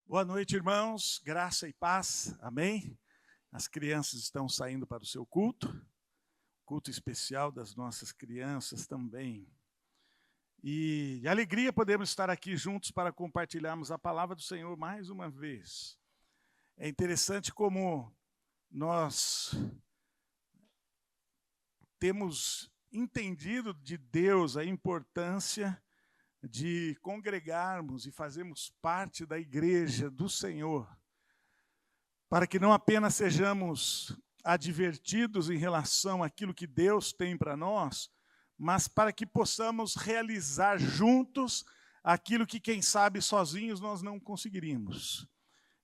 Boa noite, irmãos. Graça e paz. Amém? As crianças estão saindo para o seu culto especial das nossas crianças também. E alegria podemos estar aqui juntos para compartilharmos a palavra do Senhor mais uma vez. É interessante como nós temos entendido de Deus a importância de congregarmos e fazermos parte da igreja do Senhor, para que não apenas sejamos advertidos em relação àquilo que Deus tem para nós, mas para que possamos realizar juntos aquilo que, quem sabe, sozinhos nós não conseguiríamos.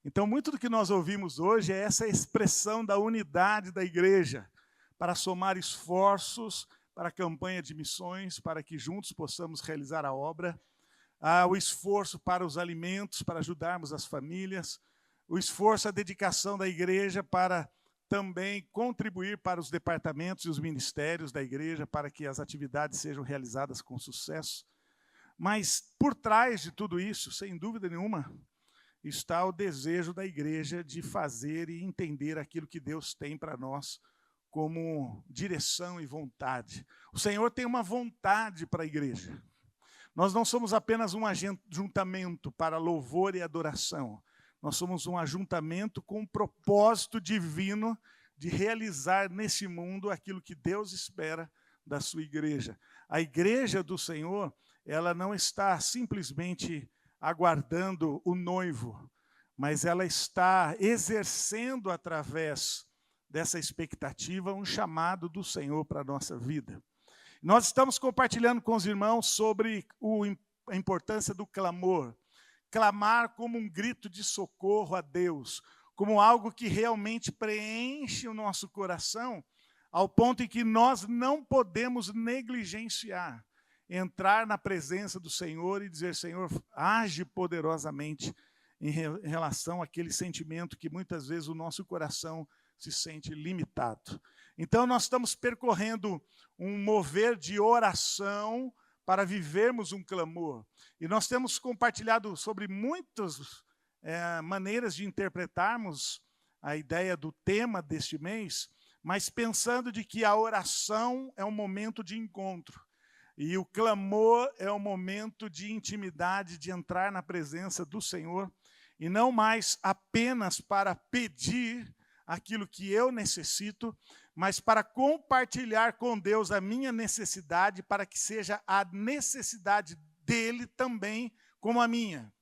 Então, muito do que nós ouvimos hoje é essa expressão da unidade da igreja, para somar esforços para a campanha de missões, para que juntos possamos realizar a obra, o esforço para os alimentos, para ajudarmos as famílias, o esforço, a dedicação da igreja para também contribuir para os departamentos e os ministérios da igreja, para que as atividades sejam realizadas com sucesso. Mas por trás de tudo isso, sem dúvida nenhuma, está o desejo da igreja de fazer e entender aquilo que Deus tem para nós como direção e vontade. O Senhor tem uma vontade para a igreja. Nós não somos apenas um ajuntamento para louvor e adoração. Nós somos um ajuntamento com um propósito divino de realizar nesse mundo aquilo que Deus espera da sua igreja. A igreja do Senhor, ela não está simplesmente aguardando o noivo, mas ela está exercendo através dessa expectativa um chamado do Senhor para a nossa vida. Nós estamos compartilhando com os irmãos sobre a importância do clamor. Clamar como um grito de socorro a Deus, como algo que realmente preenche o nosso coração, ao ponto em que nós não podemos negligenciar, entrar na presença do Senhor e dizer: Senhor, age poderosamente em relação àquele sentimento que muitas vezes o nosso coração se sente limitado. Então nós estamos percorrendo um mover de oração para vivermos um clamor. E nós temos compartilhado sobre muitas maneiras de interpretarmos a ideia do tema deste mês, mas pensando de que a oração é um momento de encontro. E o clamor é um momento de intimidade, de entrar na presença do Senhor, e não mais apenas para pedir aquilo que eu necessito, mas para compartilhar com Deus a minha necessidade, para que seja a necessidade dele também como a minha.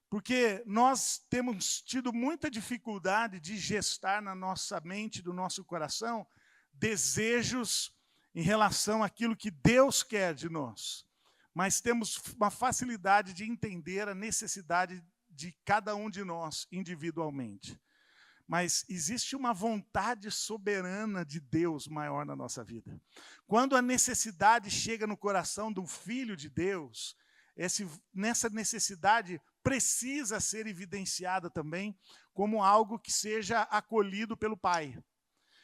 Porque nós temos tido muita dificuldade de gestar na nossa mente, do nosso coração, desejos em relação àquilo que Deus quer de nós. Mas temos uma facilidade de entender a necessidade de cada um de nós individualmente. Mas existe uma vontade soberana de Deus maior na nossa vida. Quando a necessidade chega no coração do Filho de Deus, nessa necessidade precisa ser evidenciada também como algo que seja acolhido pelo Pai.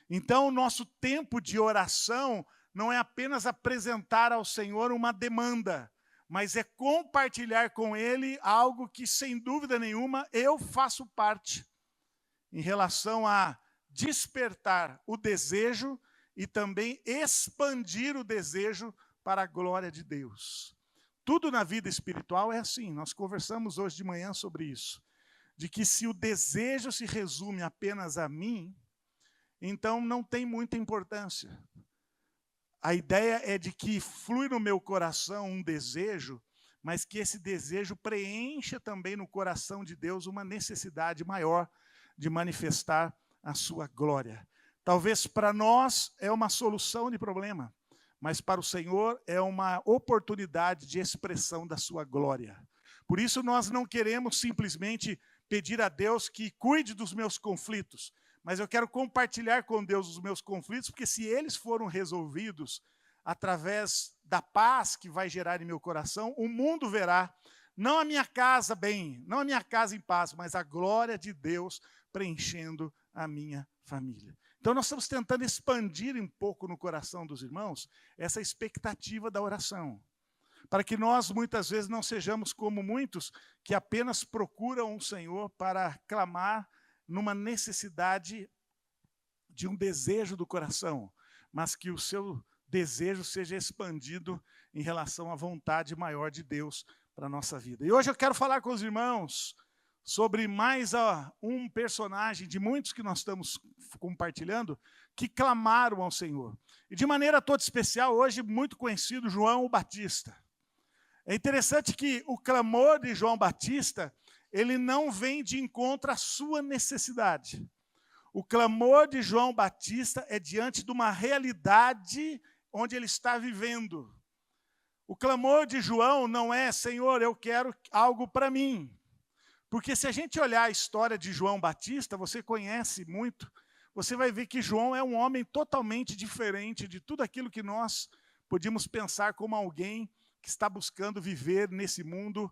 Então, o nosso tempo de oração não é apenas apresentar ao Senhor uma demanda, mas é compartilhar com Ele algo que, sem dúvida nenhuma, eu faço parte, em relação a despertar o desejo e também expandir o desejo para a glória de Deus. Tudo na vida espiritual é assim. Nós conversamos hoje de manhã sobre isso. De que se o desejo se resume apenas a mim, então não tem muita importância. A ideia é de que flui no meu coração um desejo, mas que esse desejo preencha também no coração de Deus uma necessidade maior de manifestar a sua glória. Talvez para nós é uma solução de problema, mas para o Senhor é uma oportunidade de expressão da sua glória. Por isso nós não queremos simplesmente pedir a Deus que cuide dos meus conflitos, mas eu quero compartilhar com Deus os meus conflitos, porque se eles foram resolvidos através da paz que vai gerar em meu coração, o mundo verá, não a minha casa bem, não a minha casa em paz, mas a glória de Deus preenchendo a minha família. Então nós estamos tentando expandir um pouco no coração dos irmãos essa expectativa da oração. para que nós muitas vezes não sejamos como muitos que apenas procuram o Senhor para clamar numa necessidade de um desejo do coração, mas que o seu desejo seja expandido em relação à vontade maior de Deus para a nossa vida. E hoje eu quero falar com os irmãos sobre mais um personagem de muitos que nós estamos compartilhando, que clamaram ao Senhor. E de maneira toda especial, hoje muito conhecido, João o Batista. É interessante que o clamor de João Batista, ele não vem de encontro à sua necessidade. O clamor de João Batista é diante de uma realidade onde ele está vivendo. O clamor de João não é, Senhor, eu quero algo para mim. Porque se a gente olhar a história de João Batista, você conhece muito, você vai ver que João é um homem totalmente diferente de tudo aquilo que nós podíamos pensar como alguém que está buscando viver nesse mundo,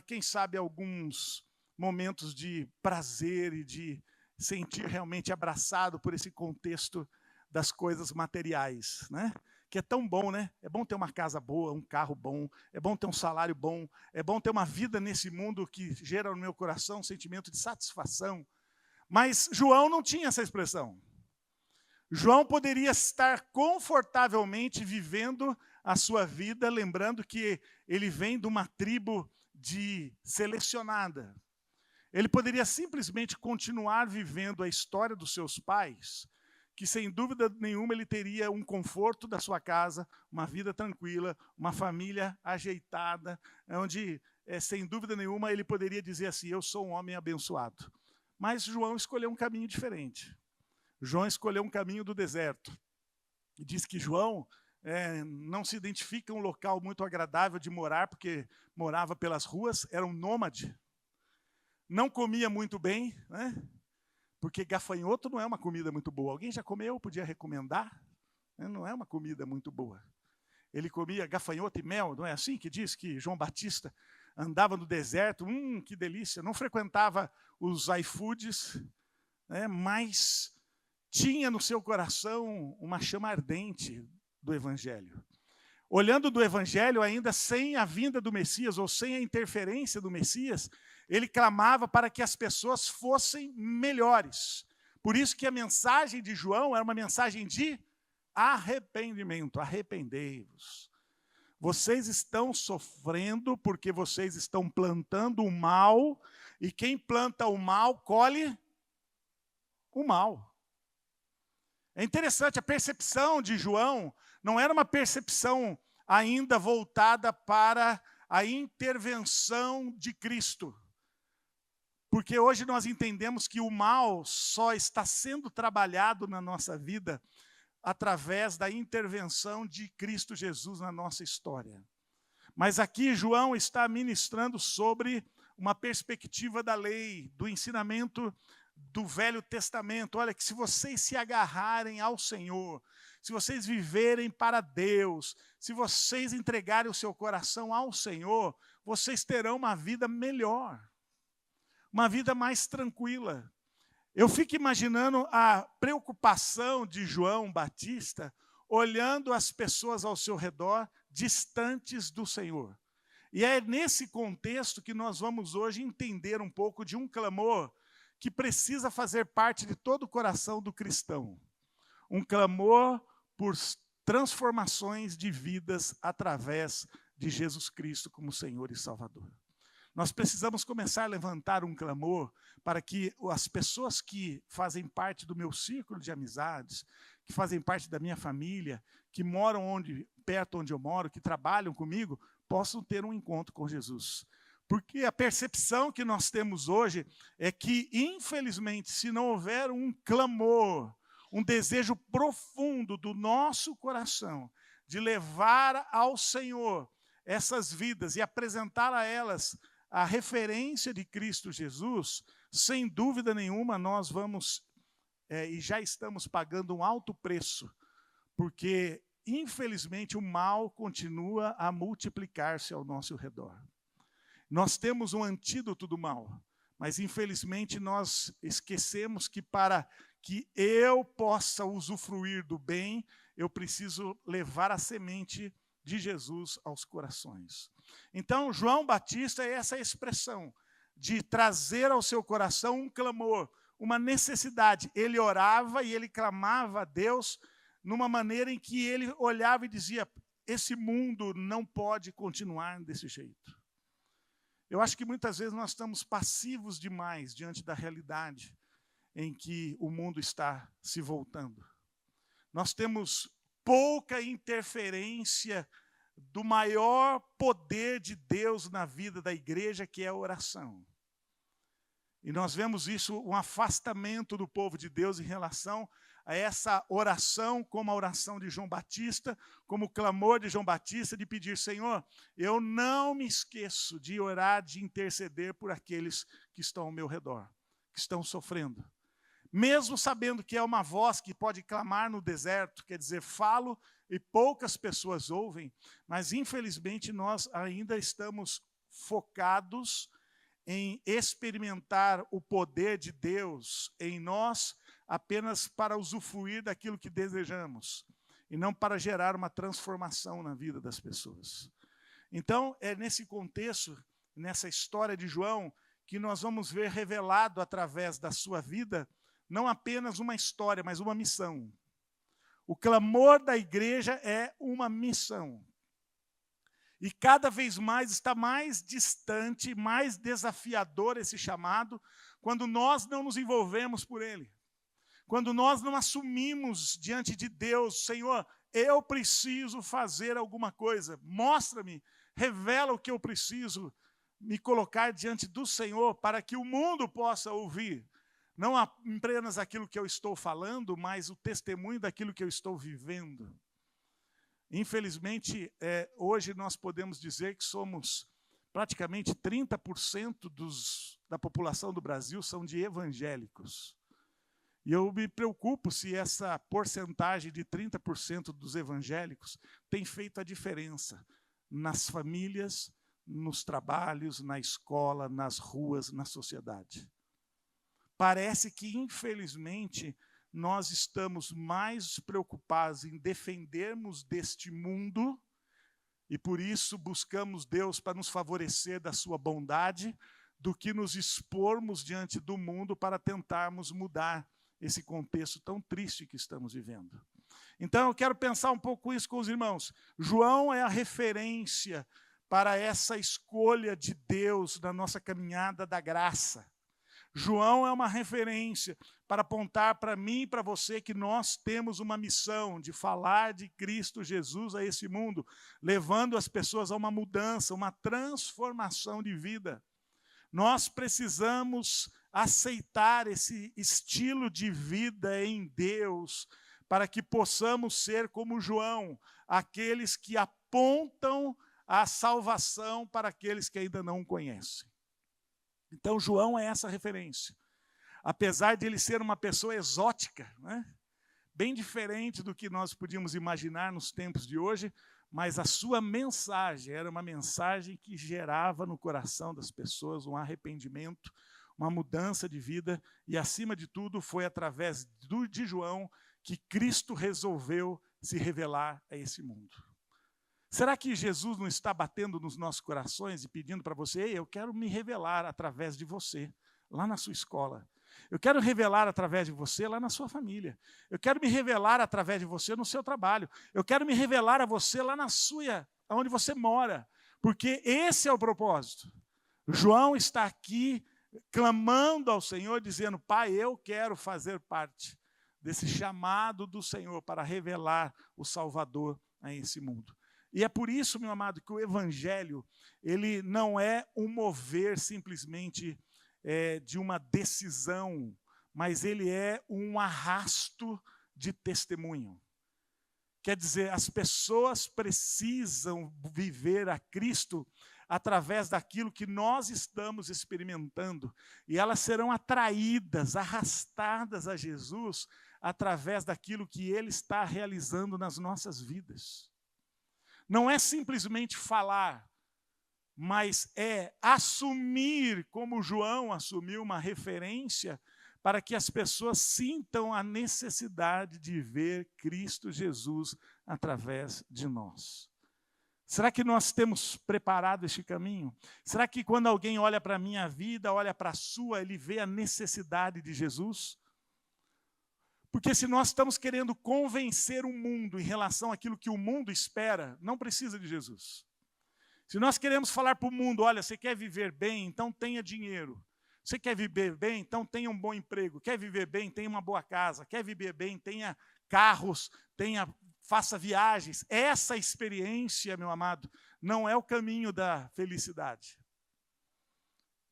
quem sabe alguns momentos de prazer e de sentir realmente abraçado por esse contexto das coisas materiais, né? Que é tão bom, né? É bom ter uma casa boa, um carro bom, é bom ter um salário bom, é bom ter uma vida nesse mundo que gera no meu coração um sentimento de satisfação. Mas João não tinha essa expressão. João poderia estar confortavelmente vivendo a sua vida, lembrando que ele vem de uma tribo selecionada. Ele poderia simplesmente continuar vivendo a história dos seus pais, que sem dúvida nenhuma ele teria um conforto da sua casa, uma vida tranquila, uma família ajeitada, onde, sem dúvida nenhuma, ele poderia dizer assim, eu sou um homem abençoado. Mas João escolheu um caminho diferente. João escolheu um caminho do deserto. E diz que João não se identifica um local muito agradável de morar, porque morava pelas ruas, era um nômade. Não comia muito bem, né? Porque gafanhoto não é uma comida muito boa. Alguém já comeu? Podia recomendar? Não é uma comida muito boa. Ele comia gafanhoto e mel, não é assim que diz que João Batista andava no deserto? Que delícia. Não frequentava os iFoods, né? Mas tinha no seu coração uma chama ardente do Evangelho. Olhando do Evangelho, ainda sem a vinda do Messias, ou sem a interferência do Messias, ele clamava para que as pessoas fossem melhores. Por isso que a mensagem de João era uma mensagem de arrependimento. Arrependei-vos. Vocês estão sofrendo porque vocês estão plantando o mal, e quem planta o mal, colhe o mal. É interessante, a percepção de João não era uma percepção ainda voltada para a intervenção de Cristo. Porque hoje nós entendemos que o mal só está sendo trabalhado na nossa vida através da intervenção de Cristo Jesus na nossa história. Mas aqui João está ministrando sobre uma perspectiva da lei, do ensinamento do Velho Testamento. Olha, que se vocês se agarrarem ao Senhor, se vocês viverem para Deus, se vocês entregarem o seu coração ao Senhor, vocês terão uma vida melhor, uma vida mais tranquila. Eu fico imaginando a preocupação de João Batista, olhando as pessoas ao seu redor, distantes do Senhor. E é nesse contexto que nós vamos hoje entender um pouco de um clamor que precisa fazer parte de todo o coração do cristão. Um clamor por transformações de vidas através de Jesus Cristo como Senhor e Salvador. Nós precisamos começar a levantar um clamor para que as pessoas que fazem parte do meu círculo de amizades, que fazem parte da minha família, que moram perto onde eu moro, que trabalham comigo, possam ter um encontro com Jesus. Porque a percepção que nós temos hoje é que, infelizmente, se não houver um clamor, um desejo profundo do nosso coração de levar ao Senhor essas vidas e apresentar a elas a referência de Cristo Jesus, sem dúvida nenhuma nós vamos, e já estamos pagando um alto preço, porque, infelizmente, o mal continua a multiplicar-se ao nosso redor. Nós temos um antídoto do mal, mas infelizmente nós esquecemos que para que eu possa usufruir do bem, eu preciso levar a semente de Jesus aos corações. Então, João Batista é essa expressão de trazer ao seu coração um clamor, uma necessidade. Ele orava e ele clamava a Deus numa maneira em que ele olhava e dizia: esse mundo não pode continuar desse jeito. Eu acho que muitas vezes nós estamos passivos demais diante da realidade em que o mundo está se voltando. Nós temos pouca interferência do maior poder de Deus na vida da igreja, que é a oração. E nós vemos isso, um afastamento do povo de Deus em relação a essa oração, como a oração de João Batista, como o clamor de João Batista de pedir: Senhor, eu não me esqueço de orar, de interceder por aqueles que estão ao meu redor, que estão sofrendo. Mesmo sabendo que é uma voz que pode clamar no deserto, quer dizer, falo e poucas pessoas ouvem, mas infelizmente nós ainda estamos focados em experimentar o poder de Deus em nós apenas para usufruir daquilo que desejamos e não para gerar uma transformação na vida das pessoas. Então, é nesse contexto, nessa história de João, que nós vamos ver revelado através da sua vida não apenas uma história, mas uma missão. O clamor da igreja é uma missão. E cada vez mais está mais distante, mais desafiador esse chamado, quando nós não nos envolvemos por ele. Quando nós não assumimos diante de Deus: Senhor, eu preciso fazer alguma coisa. Mostra-me, revela o que eu preciso me colocar diante do Senhor para que o mundo possa ouvir. Não apenas aquilo que eu estou falando, mas o testemunho daquilo que eu estou vivendo. Infelizmente, hoje nós podemos dizer que somos praticamente 30% da população do Brasil são de evangélicos. E eu me preocupo se essa porcentagem de 30% dos evangélicos tem feito a diferença nas famílias, nos trabalhos, na escola, nas ruas, na sociedade. Parece que, infelizmente, nós estamos mais preocupados em defendermos deste mundo e, por isso, buscamos Deus para nos favorecer da sua bondade, do que nos expormos diante do mundo para tentarmos mudar esse contexto tão triste que estamos vivendo. Então, eu quero pensar um pouco isso com os irmãos. João é a referência para essa escolha de Deus na nossa caminhada da graça. João é uma referência para apontar para mim e para você que nós temos uma missão de falar de Cristo Jesus a esse mundo, levando as pessoas a uma mudança, uma transformação de vida. Nós precisamos aceitar esse estilo de vida em Deus, para que possamos ser como João, aqueles que apontam a salvação para aqueles que ainda não o conhecem. Então, João é essa referência. Apesar de ele ser uma pessoa exótica, né? Bem diferente do que nós podíamos imaginar nos tempos de hoje, mas a sua mensagem era uma mensagem que gerava no coração das pessoas um arrependimento, uma mudança de vida, e acima de tudo foi através de João que Cristo resolveu se revelar a esse mundo. Será que Jesus não está batendo nos nossos corações e pedindo para você: Ei, eu quero me revelar através de você, lá na sua escola. Eu quero revelar através de você lá na sua família. Eu quero me revelar através de você no seu trabalho. Eu quero me revelar a você lá na sua, onde você mora. Porque esse é o propósito. João está aqui clamando ao Senhor, dizendo: Pai, eu quero fazer parte desse chamado do Senhor para revelar o Salvador a esse mundo. E é por isso, meu amado, que o Evangelho, ele não é um mover simplesmente de uma decisão, mas ele é um arrasto de testemunho. Quer dizer, as pessoas precisam viver a Cristo através daquilo que nós estamos experimentando, e elas serão atraídas, arrastadas a Jesus através daquilo que Ele está realizando nas nossas vidas. Não é simplesmente falar, mas é assumir, como João assumiu, uma referência para que as pessoas sintam a necessidade de ver Cristo Jesus através de nós. Será que nós temos preparado este caminho? Será que quando alguém olha para a minha vida, olha para a sua, ele vê a necessidade de Jesus? Porque se nós estamos querendo convencer o mundo em relação àquilo que o mundo espera, não precisa de Jesus. Se nós queremos falar para o mundo, olha, você quer viver bem, então tenha dinheiro. Você quer viver bem, então tenha um bom emprego. Quer viver bem, tenha uma boa casa. Quer viver bem, tenha carros, faça viagens. Essa experiência, meu amado, não é o caminho da felicidade.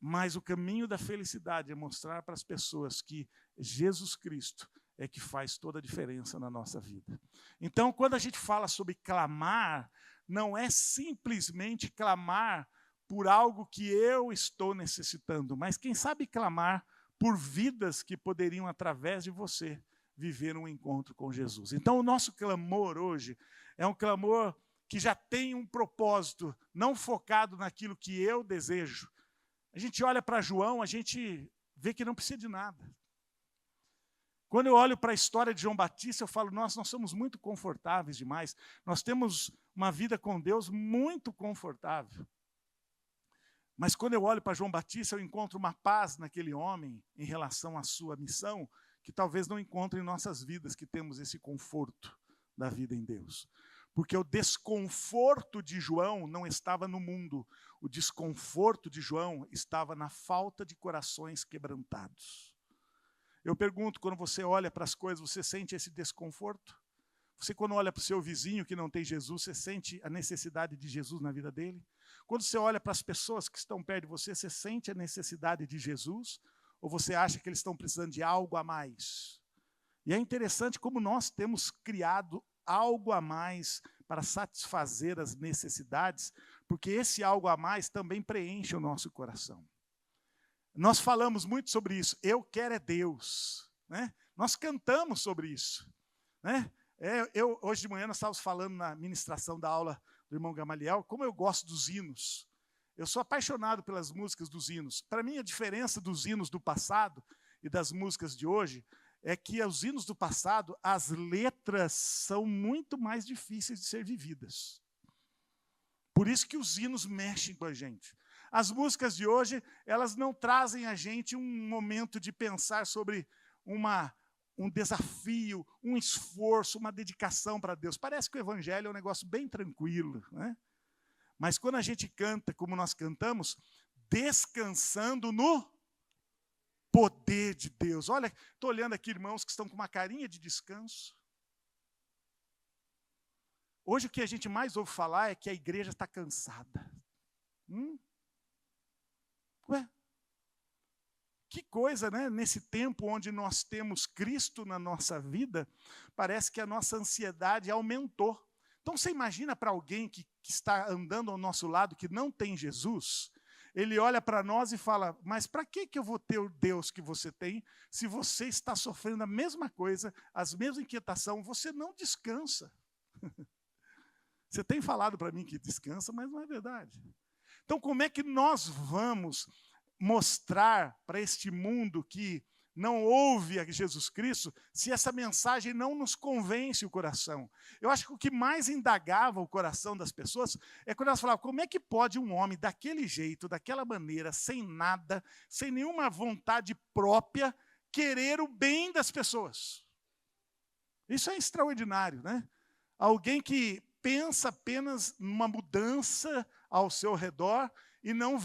Mas o caminho da felicidade é mostrar para as pessoas que Jesus Cristo é que faz toda a diferença na nossa vida. Então, quando a gente fala sobre clamar, não é simplesmente clamar por algo que eu estou necessitando, mas quem sabe clamar por vidas que poderiam, através de você, viver um encontro com Jesus. Então, o nosso clamor hoje é um clamor que já tem um propósito, não focado naquilo que eu desejo. A gente olha para João, a gente vê que não precisa de nada. Quando eu olho para a história de João Batista, eu falo, nós somos muito confortáveis demais. Nós temos uma vida com Deus muito confortável. Mas quando eu olho para João Batista, eu encontro uma paz naquele homem em relação à sua missão, que talvez não encontre em nossas vidas, que temos esse conforto da vida em Deus. Porque o desconforto de João não estava no mundo. O desconforto de João estava na falta de corações quebrantados. Eu pergunto, quando você olha para as coisas, você sente esse desconforto? Você, quando olha para o seu vizinho que não tem Jesus, você sente a necessidade de Jesus na vida dele? Quando você olha para as pessoas que estão perto de você, você sente a necessidade de Jesus? Ou você acha que eles estão precisando de algo a mais? E é interessante como nós temos criado algo a mais para satisfazer as necessidades, porque esse algo a mais também preenche o nosso coração. Nós falamos muito sobre isso. Eu quero é Deus. Né? Nós cantamos sobre isso. Né? Hoje de manhã nós estávamos falando na ministração da aula do irmão Gamaliel, como eu gosto dos hinos. Eu sou apaixonado pelas músicas dos hinos. Para mim, a diferença dos hinos do passado e das músicas de hoje é que os hinos do passado, as letras são muito mais difíceis de ser vividas. Por isso que os hinos mexem com a gente. As músicas de hoje, elas não trazem a gente um momento de pensar sobre um desafio, um esforço, uma dedicação para Deus. Parece que o evangelho é um negócio bem tranquilo, né? Mas quando a gente canta como nós cantamos, descansando no poder de Deus. Olha, estou olhando aqui irmãos que estão com uma carinha de descanso. Hoje o que a gente mais ouve falar é que a igreja está cansada. Ué, que coisa, né? Nesse tempo onde nós temos Cristo na nossa vida, parece que a nossa ansiedade aumentou. Então você imagina para alguém que está andando ao nosso lado, que não tem Jesus, ele olha para nós e fala, mas para que eu vou ter o Deus que você tem, se você está sofrendo a mesma coisa, as mesmas inquietações, você não descansa. Você tem falado para mim que descansa, mas não é verdade. Então, como é que nós vamos mostrar para este mundo que não ouve a Jesus Cristo, se essa mensagem não nos convence o coração? Eu acho que o que mais indagava o coração das pessoas é quando elas falavam, como é que pode um homem daquele jeito, daquela maneira, sem nada, sem nenhuma vontade própria, querer o bem das pessoas? Isso é extraordinário, né? Alguém que pensa apenas numa mudança ao seu redor e não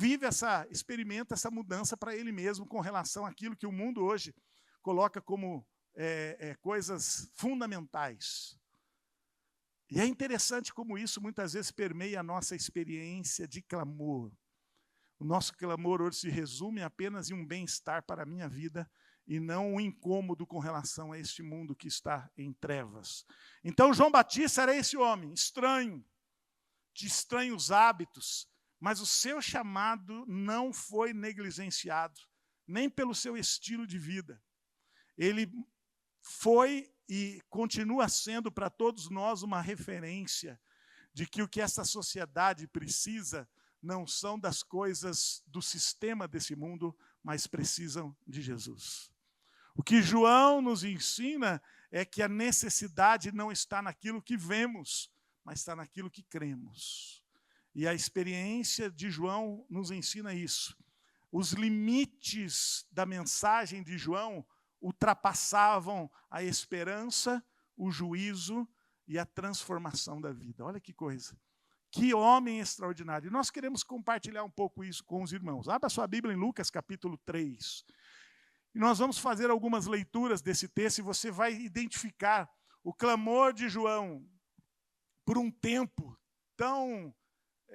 experimenta essa mudança para ele mesmo com relação àquilo que o mundo hoje coloca como coisas fundamentais. E é interessante como isso muitas vezes permeia a nossa experiência de clamor. O nosso clamor hoje se resume apenas em um bem-estar para a minha vida e não um incômodo com relação a este mundo que está em trevas. Então João Batista era esse homem, estranho, de estranhos hábitos, mas o seu chamado não foi negligenciado, nem pelo seu estilo de vida. Ele foi e continua sendo para todos nós uma referência de que o que essa sociedade precisa não são das coisas do sistema desse mundo, mas precisam de Jesus. O que João nos ensina é que a necessidade não está naquilo que vemos, mas está naquilo que cremos. E a experiência de João nos ensina isso. Os limites da mensagem de João ultrapassavam a esperança, o juízo e a transformação da vida. Olha que coisa. Que homem extraordinário. E nós queremos compartilhar um pouco isso com os irmãos. Abra sua Bíblia em Lucas, capítulo 3. E nós vamos fazer algumas leituras desse texto e você vai identificar o clamor de João por um tempo tão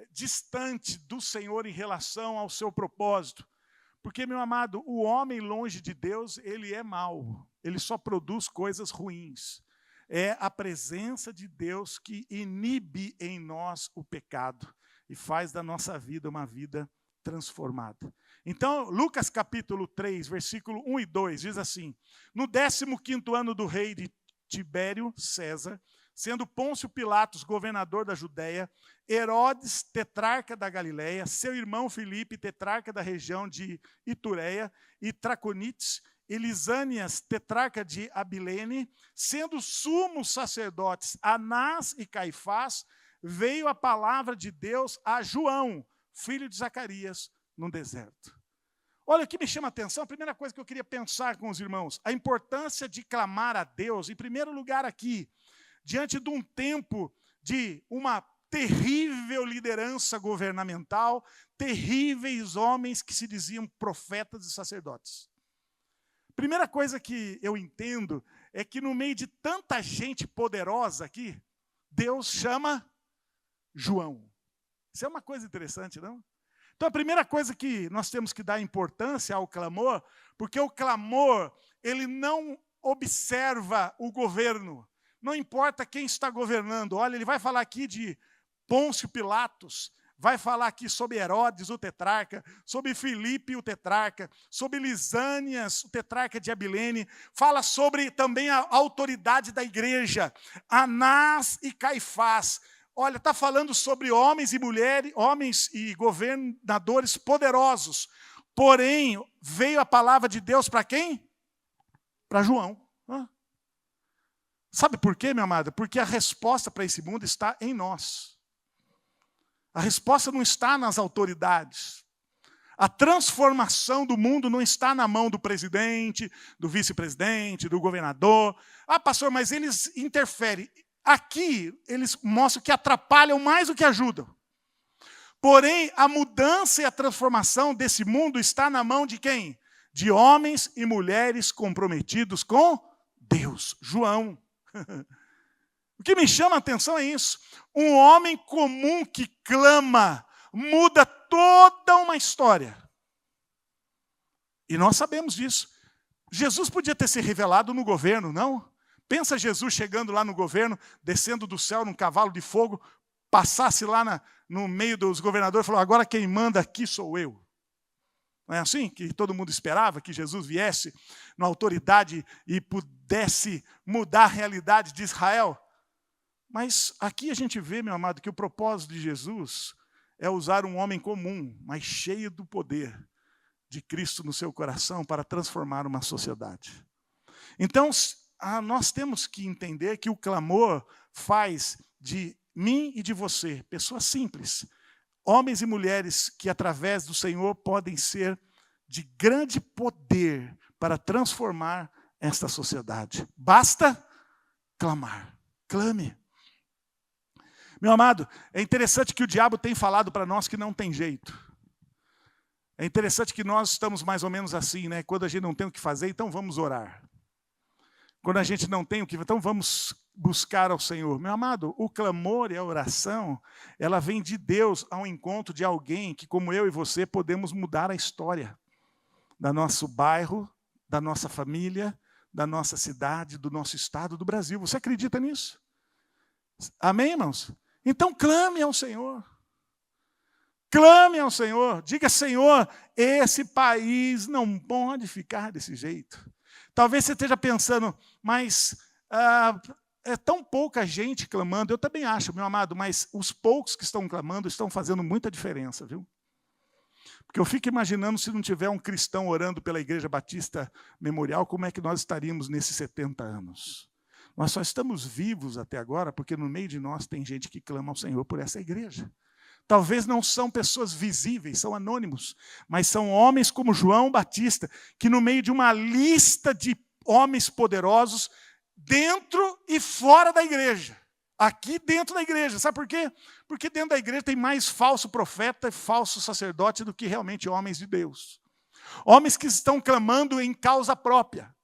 distante do Senhor em relação ao seu propósito. Porque, meu amado, o homem longe de Deus, ele é mau. Ele só produz coisas ruins. É a presença de Deus que inibe em nós o pecado e faz da nossa vida uma vida transformada. Então, Lucas capítulo 3, versículo 1 e 2, diz assim: no 15º ano do rei de Tibério César, sendo Pôncio Pilatos governador da Judéia, Herodes, tetrarca da Galileia, seu irmão Filipe, tetrarca da região de Itureia e Traconites, e Lisânias, tetrarca de Abilene, sendo sumos sacerdotes Anás e Caifás, veio a palavra de Deus a João, filho de Zacarias, no deserto. Olha, o que me chama a atenção, a primeira coisa que eu queria pensar com os irmãos, a importância de clamar a Deus, em primeiro lugar aqui, diante de um tempo de uma terrível liderança governamental, terríveis homens que se diziam profetas e sacerdotes. Primeira coisa que eu entendo é que no meio de tanta gente poderosa aqui, Deus chama João. Isso é uma coisa interessante, não? Então a primeira coisa que nós temos que dar importância ao clamor, porque o clamor, ele não observa o governo. Não importa quem está governando. Olha, ele vai falar aqui de Pôncio Pilatos, vai falar aqui sobre Herodes, o tetrarca, sobre Filipe, o tetrarca, sobre Lisânias, o tetrarca de Abilene, fala sobre também a autoridade da igreja, Anás e Caifás. Olha, está falando sobre homens e mulheres, homens e governadores poderosos. Porém, veio a palavra de Deus para quem? Para João. Sabe por quê, meu amado? Porque a resposta para esse mundo está em nós. A resposta não está nas autoridades. A transformação do mundo não está na mão do presidente, do vice-presidente, do governador. Ah, pastor, mas eles interferem. Aqui, eles mostram que atrapalham mais do que ajudam. Porém, a mudança e a transformação desse mundo está na mão de quem? De homens e mulheres comprometidos com Deus. João. O que me chama a atenção é isso. Um homem comum que clama muda toda uma história. E nós sabemos disso. Jesus podia ter se revelado no governo, não? Pensa Jesus chegando lá no governo, descendo do céu num cavalo de fogo, passasse lá no meio dos governadores e falou: agora quem manda aqui sou eu. Não é assim que todo mundo esperava que Jesus viesse na autoridade e pudesse mudar a realidade de Israel? Mas aqui a gente vê, meu amado, que o propósito de Jesus é usar um homem comum, mas cheio do poder de Cristo no seu coração para transformar uma sociedade. Então, nós temos que entender que o clamor faz de mim e de você, pessoas simples, homens e mulheres que através do Senhor podem ser de grande poder para transformar esta sociedade. Basta clamar. Clame. Meu amado, é interessante que o diabo tem falado para nós que não tem jeito. É interessante que nós estamos mais ou menos assim, né? Quando a gente não tem o que fazer, então vamos orar. Quando a gente não tem o que, então vamos buscar ao Senhor. Meu amado, o clamor e a oração, ela vem de Deus ao encontro de alguém que, como eu e você, podemos mudar a história do nosso bairro, da nossa família, da nossa cidade, do nosso estado, do Brasil. Você acredita nisso? Amém, irmãos? Então clame ao Senhor. Clame ao Senhor. Diga: Senhor, esse país não pode ficar desse jeito. Talvez você esteja pensando, mas é tão pouca gente clamando. Eu também acho, meu amado, mas os poucos que estão clamando estão fazendo muita diferença, viu? Porque eu fico imaginando, se não tiver um cristão orando pela Igreja Batista Memorial, como é que nós estaríamos nesses 70 anos? Nós só estamos vivos até agora porque no meio de nós tem gente que clama ao Senhor por essa igreja. talvez não são pessoas visíveis, são anônimos, mas são homens como João Batista, que no meio de uma lista de homens poderosos, dentro e fora da igreja. Aqui dentro da igreja. Sabe por quê? Porque dentro da igreja tem mais falso profeta e falso sacerdote do que realmente homens de Deus. Homens que estão clamando em causa própria.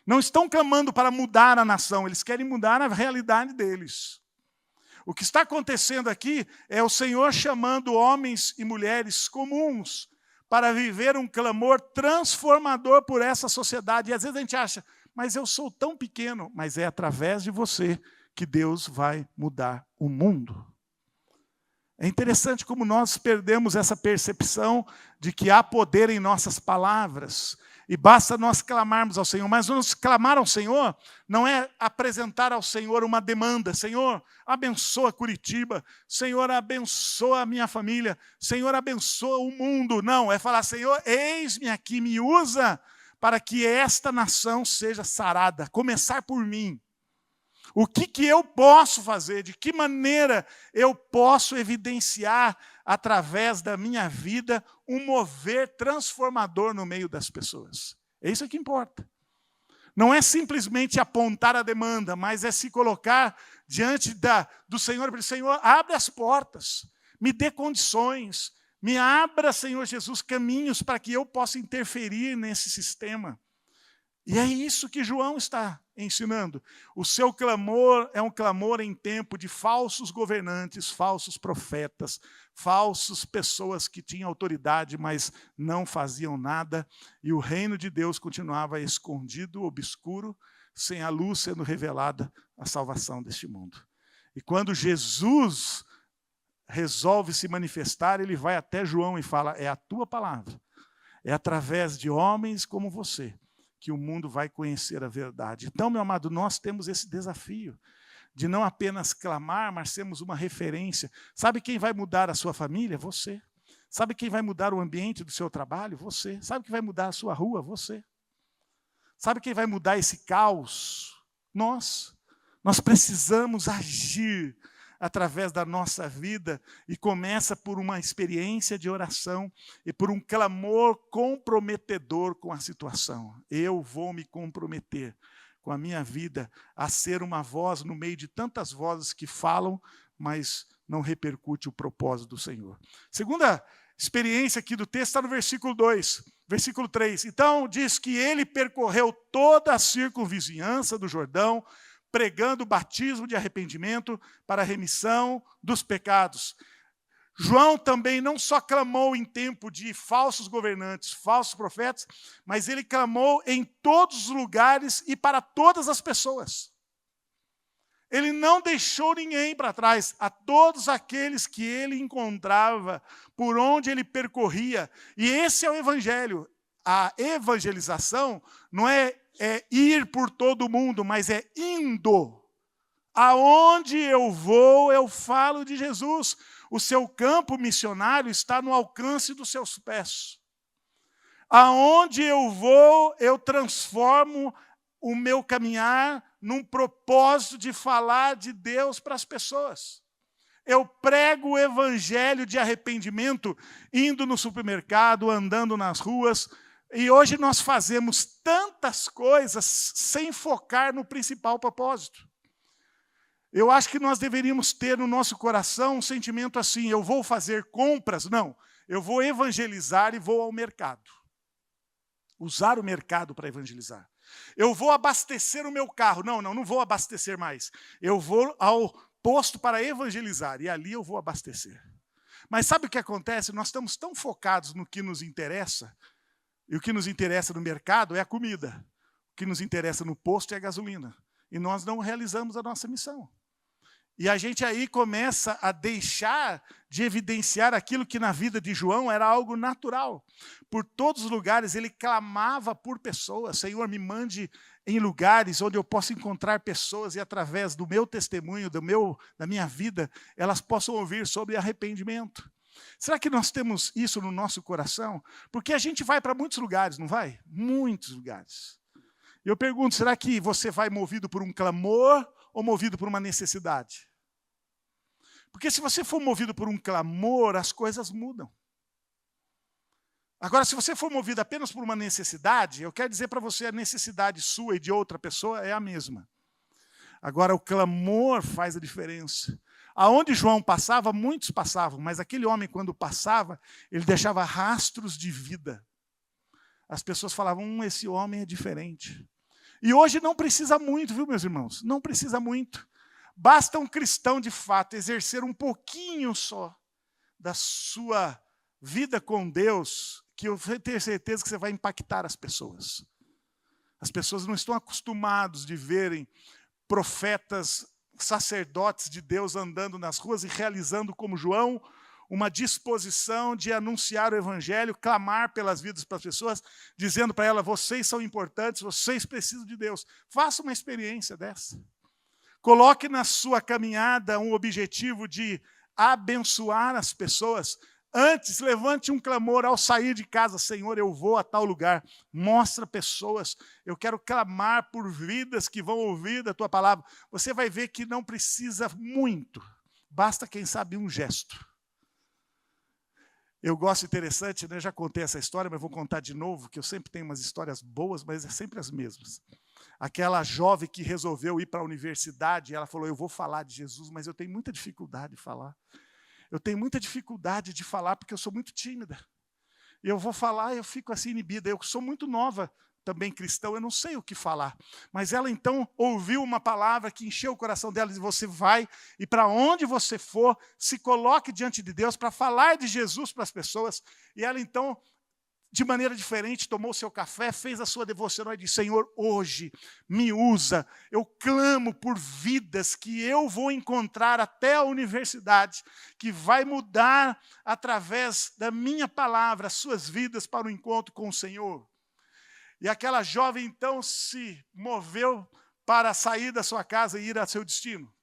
Não estão clamando para mudar a nação, eles querem mudar a realidade deles. O que está acontecendo aqui é o Senhor chamando homens e mulheres comuns para viver um clamor transformador por essa sociedade. E às vezes a gente acha, mas eu sou tão pequeno, mas é através de você que Deus vai mudar o mundo. É interessante como nós perdemos essa percepção de que há poder em nossas palavras. E basta nós clamarmos ao Senhor. Mas nós clamar ao Senhor não é apresentar ao Senhor uma demanda. Senhor, abençoa Curitiba. Senhor, abençoa a minha família. Senhor, abençoa o mundo. Não, é falar, Senhor, eis-me aqui, me usa para que esta nação seja sarada. Começar por mim. O que eu posso fazer? De que maneira eu posso evidenciar, através da minha vida, um mover transformador no meio das pessoas? É isso que importa. Não é simplesmente apontar a demanda, mas é se colocar diante do Senhor e dizer, Senhor, abre as portas, me dê condições, me abra, Senhor Jesus, caminhos para que eu possa interferir nesse sistema. E é isso que João está ensinando. O seu clamor é um clamor em tempo de falsos governantes, falsos profetas, falsas pessoas que tinham autoridade, mas não faziam nada. E o reino de Deus continuava escondido, obscuro, sem a luz sendo revelada a salvação deste mundo. E quando Jesus resolve se manifestar, ele vai até João e fala, é a tua palavra. É através de homens como você que o mundo vai conhecer a verdade. Então, meu amado, nós temos esse desafio de não apenas clamar, mas sermos uma referência. Sabe quem vai mudar a sua família? Você. Sabe quem vai mudar o ambiente do seu trabalho? Você. Sabe quem vai mudar a sua rua? Você. Sabe quem vai mudar esse caos? Nós. Nós precisamos agir através da nossa vida, e começa por uma experiência de oração e por um clamor comprometedor com a situação. Eu vou me comprometer com a minha vida a ser uma voz no meio de tantas vozes que falam, mas não repercute o propósito do Senhor. Segunda experiência aqui do texto está no versículo 2, versículo 3. Então diz que ele percorreu toda a circunvizinhança do Jordão, pregando o batismo de arrependimento para a remissão dos pecados. João também não só clamou em tempo de falsos governantes, falsos profetas, mas ele clamou em todos os lugares e para todas as pessoas. Ele não deixou ninguém para trás, a todos aqueles que ele encontrava, por onde ele percorria. E esse é o evangelho. A evangelização não é ir por todo o mundo, mas é indo. Aonde eu vou, eu falo de Jesus. O seu campo missionário está no alcance dos seus pés. Aonde eu vou, eu transformo o meu caminhar num propósito de falar de Deus para as pessoas. Eu prego o evangelho de arrependimento, indo no supermercado, andando nas ruas. E hoje nós fazemos tantas coisas sem focar no principal propósito. Eu acho que nós deveríamos ter no nosso coração um sentimento assim, eu vou fazer compras? Não, eu vou evangelizar e vou ao mercado. Usar o mercado para evangelizar. Eu vou abastecer o meu carro. Não vou abastecer mais. Eu vou ao posto para evangelizar e ali eu vou abastecer. Mas sabe o que acontece? Nós estamos tão focados no que nos interessa. E o que nos interessa no mercado é a comida. O que nos interessa no posto é a gasolina. E nós não realizamos a nossa missão. E a gente aí começa a deixar de evidenciar aquilo que na vida de João era algo natural. Por todos os lugares ele clamava por pessoas. Senhor, me mande em lugares onde eu possa encontrar pessoas e através do meu testemunho, da minha vida, elas possam ouvir sobre arrependimento. Será que nós temos isso no nosso coração? Porque a gente vai para muitos lugares, não vai? Muitos lugares. E eu pergunto, será que você vai movido por um clamor ou movido por uma necessidade? Porque se você for movido por um clamor, as coisas mudam. Agora, se você for movido apenas por uma necessidade, eu quero dizer para você, a necessidade sua e de outra pessoa é a mesma. Agora, o clamor faz a diferença. Aonde João passava, muitos passavam, mas aquele homem, quando passava, ele deixava rastros de vida. As pessoas falavam, esse homem é diferente. E hoje não precisa muito, viu, meus irmãos? Não precisa muito. Basta um cristão, de fato, exercer um pouquinho só da sua vida com Deus, que eu tenho certeza que você vai impactar as pessoas. As pessoas não estão acostumadas de verem profetas, sacerdotes de Deus andando nas ruas e realizando, como João, uma disposição de anunciar o evangelho, clamar pelas vidas das pessoas, dizendo para elas, vocês são importantes, vocês precisam de Deus. Faça uma experiência dessa. Coloque na sua caminhada um objetivo de abençoar as pessoas. Antes, levante um clamor ao sair de casa, Senhor, eu vou a tal lugar. Mostra pessoas, eu quero clamar por vidas que vão ouvir da tua palavra. Você vai ver que não precisa muito, basta, quem sabe, um gesto. Eu gosto, interessante, né? Já contei essa história, mas vou contar de novo, que eu sempre tenho umas histórias boas, mas é sempre as mesmas. Aquela jovem que resolveu ir para a universidade, ela falou, eu vou falar de Jesus, mas eu tenho muita dificuldade de falar. Eu tenho muita dificuldade de falar porque eu sou muito tímida. Eu vou falar e eu fico assim inibida. Eu sou muito nova também cristão, eu não sei o que falar. Mas ela então ouviu uma palavra que encheu o coração dela. E você vai e para onde você for, se coloque diante de Deus para falar de Jesus para as pessoas. E ela então, de maneira diferente, tomou seu café, fez a sua devocional e disse, Senhor, hoje me usa, eu clamo por vidas que eu vou encontrar até a universidade, que vai mudar através da minha palavra, as suas vidas para o encontro com o Senhor. E aquela jovem então se moveu para sair da sua casa e ir a seu destino.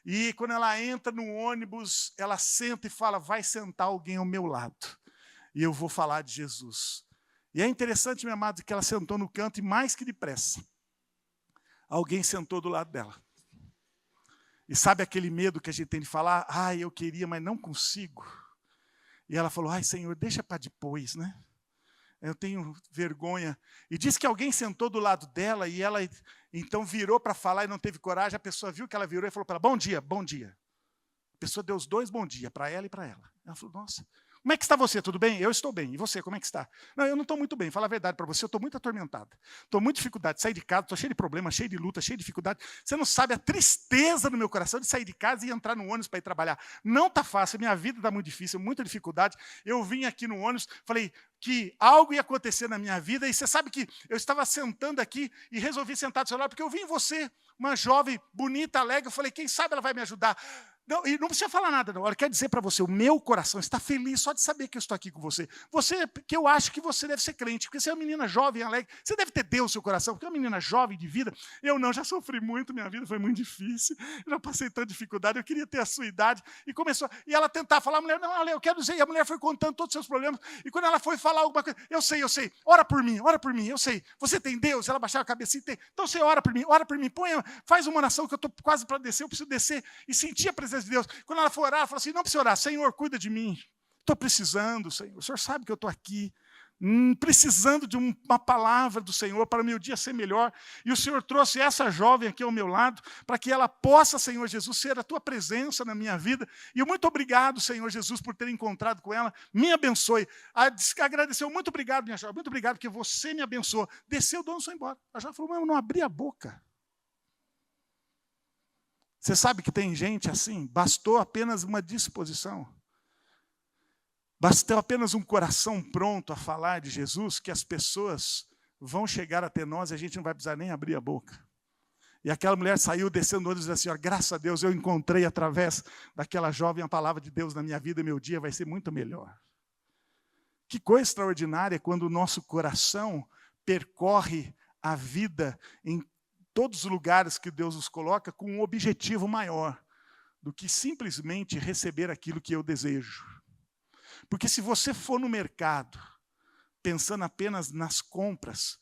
E quando ela entra no ônibus, ela senta e fala, vai sentar alguém ao meu lado. E eu vou falar de Jesus. E é interessante, meu amado, que ela sentou no canto e mais que depressa, alguém sentou do lado dela. E sabe aquele medo que a gente tem de falar? Eu queria, mas não consigo. E ela falou, Senhor, deixa para depois, né? Eu tenho vergonha. E disse que alguém sentou do lado dela e ela então virou para falar e não teve coragem. A pessoa viu que ela virou e falou para ela, bom dia, bom dia. A pessoa deu os dois bom dia, para ela e para ela. Ela falou, nossa, como é que está você? Tudo bem? Eu estou bem. E você, como é que está? Não, eu não estou muito bem. Fala a verdade para você, eu estou muito atormentada. Estou muito dificuldade. Sair de casa, estou cheio de problemas, cheio de luta, cheio de dificuldade. Você não sabe a tristeza no meu coração de sair de casa e entrar no ônibus para ir trabalhar. Não está fácil, minha vida está muito difícil, muita dificuldade. Eu vim aqui no ônibus, falei que algo ia acontecer na minha vida, e você sabe que eu estava sentando aqui e resolvi sentar do seu lado, porque eu vi em você, uma jovem, bonita, alegre, eu falei, quem sabe ela vai me ajudar. Não, e não precisa falar nada, não. Eu quero dizer para você, o meu coração está feliz só de saber que eu estou aqui com você. Você, que eu acho que você deve ser crente, porque você é uma menina jovem, alegre, você deve ter Deus no seu coração, porque é uma menina jovem de vida. Eu não, já sofri muito, minha vida foi muito difícil, eu já passei tanta dificuldade, eu queria ter a sua idade. E ela tentava falar, a mulher, não, eu quero dizer, e a mulher foi contando todos os seus problemas, e quando ela foi falar alguma coisa, eu sei, ora por mim, eu sei, você tem Deus? Ela baixava a cabeça e tem, então você ora por mim, faz uma oração que eu estou quase para descer, eu preciso descer e sentir a presença de Deus. Quando ela for orar, ela falou assim, não precisa orar, Senhor, cuida de mim. Estou precisando, Senhor. O Senhor sabe que eu estou aqui, precisando de uma palavra do Senhor para o meu dia ser melhor. E o Senhor trouxe essa jovem aqui ao meu lado, para que ela possa, Senhor Jesus, ser a tua presença na minha vida. E muito obrigado, Senhor Jesus, por ter encontrado com ela. Me abençoe. Agradeceu, muito obrigado, minha jovem, muito obrigado, porque você me abençoou. Desceu, o dono foi embora. Ela já falou, mas eu não abri a boca. Você sabe que tem gente assim, bastou apenas uma disposição, bastou apenas um coração pronto a falar de Jesus, que as pessoas vão chegar até nós e a gente não vai precisar nem abrir a boca. E aquela mulher saiu descendo o ônibus e disse assim, graças a Deus eu encontrei através daquela jovem a palavra de Deus na minha vida e meu dia vai ser muito melhor. Que coisa extraordinária quando o nosso coração percorre a vida em todos os lugares que Deus nos coloca com um objetivo maior do que simplesmente receber aquilo que eu desejo. Porque se você for no mercado pensando apenas nas compras,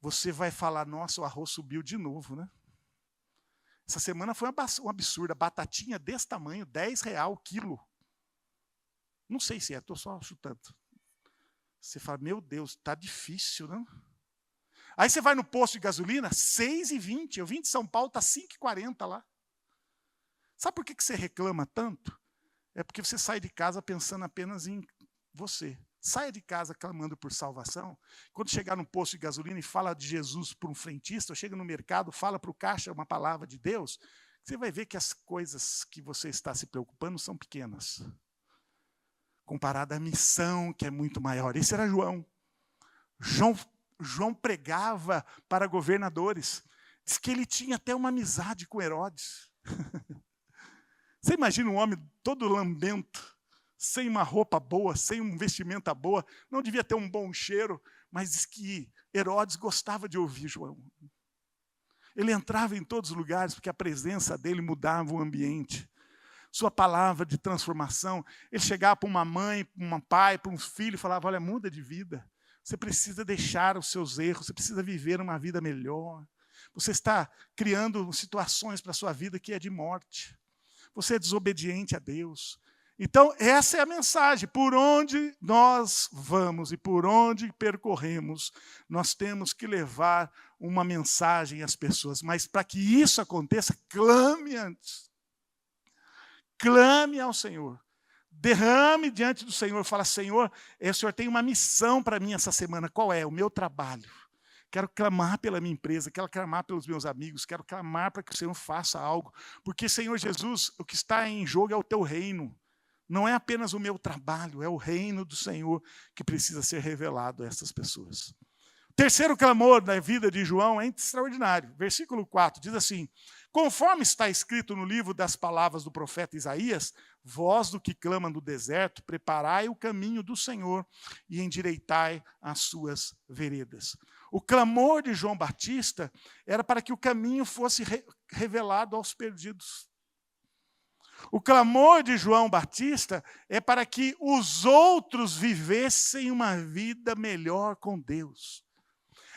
você vai falar, nossa, o arroz subiu de novo, né? Essa semana foi um absurdo. A batatinha desse tamanho, R$10 o quilo. Não sei se é, estou só chutando. Você fala, meu Deus, está difícil, não? Aí você vai no posto de gasolina, R$6,20. Eu vim de São Paulo, está R$5,40 lá. Sabe por que você reclama tanto? É porque você sai de casa pensando apenas em você. Saia de casa clamando por salvação. Quando chegar no posto de gasolina e fala de Jesus para um frentista, ou chega no mercado, fala para o caixa uma palavra de Deus, você vai ver que as coisas que você está se preocupando são pequenas. Comparada à missão, que é muito maior. Esse era João. João pregava para governadores. Diz que ele tinha até uma amizade com Herodes. Você imagina um homem todo lambento, sem uma roupa boa, sem uma vestimenta boa, não devia ter um bom cheiro, mas diz que Herodes gostava de ouvir João. Ele entrava em todos os lugares porque a presença dele mudava o ambiente. Sua palavra de transformação, ele chegava para uma mãe, para um pai, para um filho e falava, olha, muda de vida. Você precisa deixar os seus erros, você precisa viver uma vida melhor. Você está criando situações para a sua vida que é de morte. Você é desobediente a Deus. Então, essa é a mensagem. Por onde nós vamos e por onde percorremos, nós temos que levar uma mensagem às pessoas. Mas para que isso aconteça, clame antes. Clame ao Senhor. Derrame diante do Senhor. Fala, Senhor, o Senhor tem uma missão para mim essa semana. Qual é? O meu trabalho. Quero clamar pela minha empresa, quero clamar pelos meus amigos, quero clamar para que o Senhor faça algo. Porque, Senhor Jesus, o que está em jogo é o teu reino. Não é apenas o meu trabalho, é o reino do Senhor que precisa ser revelado a essas pessoas. O terceiro clamor da vida de João é extraordinário. Versículo 4 diz assim, conforme está escrito no livro das palavras do profeta Isaías, vós do que clama no deserto, preparai o caminho do Senhor e endireitai as suas veredas. O clamor de João Batista era para que o caminho fosse revelado aos perdidos. O clamor de João Batista é para que os outros vivessem uma vida melhor com Deus.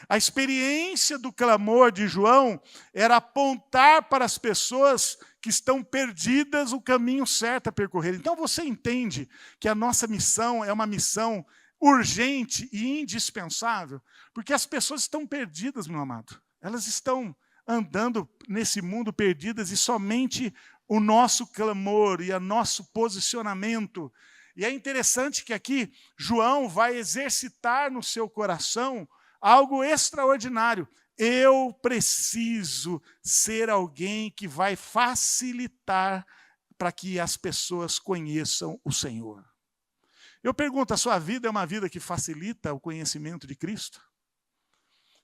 A experiência do clamor de João era apontar para as pessoas que estão perdidas o caminho certo a percorrer. Então você entende que a nossa missão é uma missão urgente e indispensável, porque as pessoas estão perdidas, meu amado. Elas estão andando nesse mundo perdidas e somente o nosso clamor e o nosso posicionamento. E é interessante que aqui João vai exercitar no seu coração algo extraordinário. Eu preciso ser alguém que vai facilitar para que as pessoas conheçam o Senhor. Eu pergunto, a sua vida é uma vida que facilita o conhecimento de Cristo?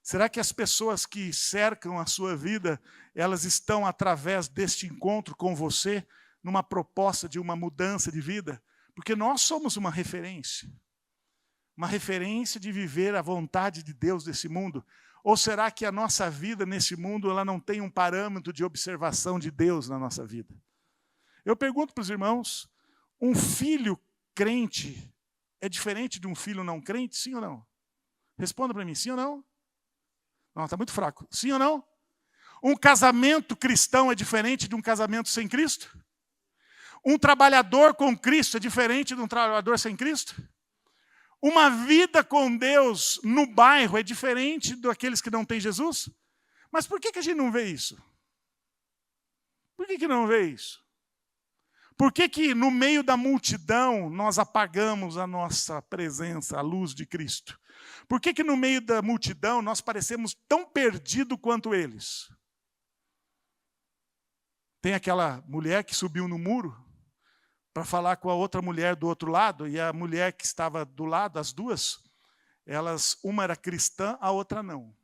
Será que as pessoas que cercam a sua vida, elas estão através deste encontro com você, numa proposta de uma mudança de vida? Porque nós somos uma referência de viver a vontade de Deus nesse mundo. Ou será que a nossa vida nesse mundo ela não tem um parâmetro de observação de Deus na nossa vida? Eu pergunto para os irmãos, um filho crente é diferente de um filho não crente, sim ou não? Responda para mim, sim ou não? Não, está muito fraco. Sim ou não? Um casamento cristão é diferente de um casamento sem Cristo? Um trabalhador com Cristo é diferente de um trabalhador sem Cristo? Uma vida com Deus no bairro é diferente daqueles que não têm Jesus? Mas por que a gente não vê isso? Por que não vê isso? Por que no meio da multidão nós apagamos a nossa presença, a luz de Cristo? Por que no meio da multidão nós parecemos tão perdidos quanto eles? Tem aquela mulher que subiu no muro para falar com a outra mulher do outro lado, e a mulher que estava do lado, as duas, uma era cristã, a outra não.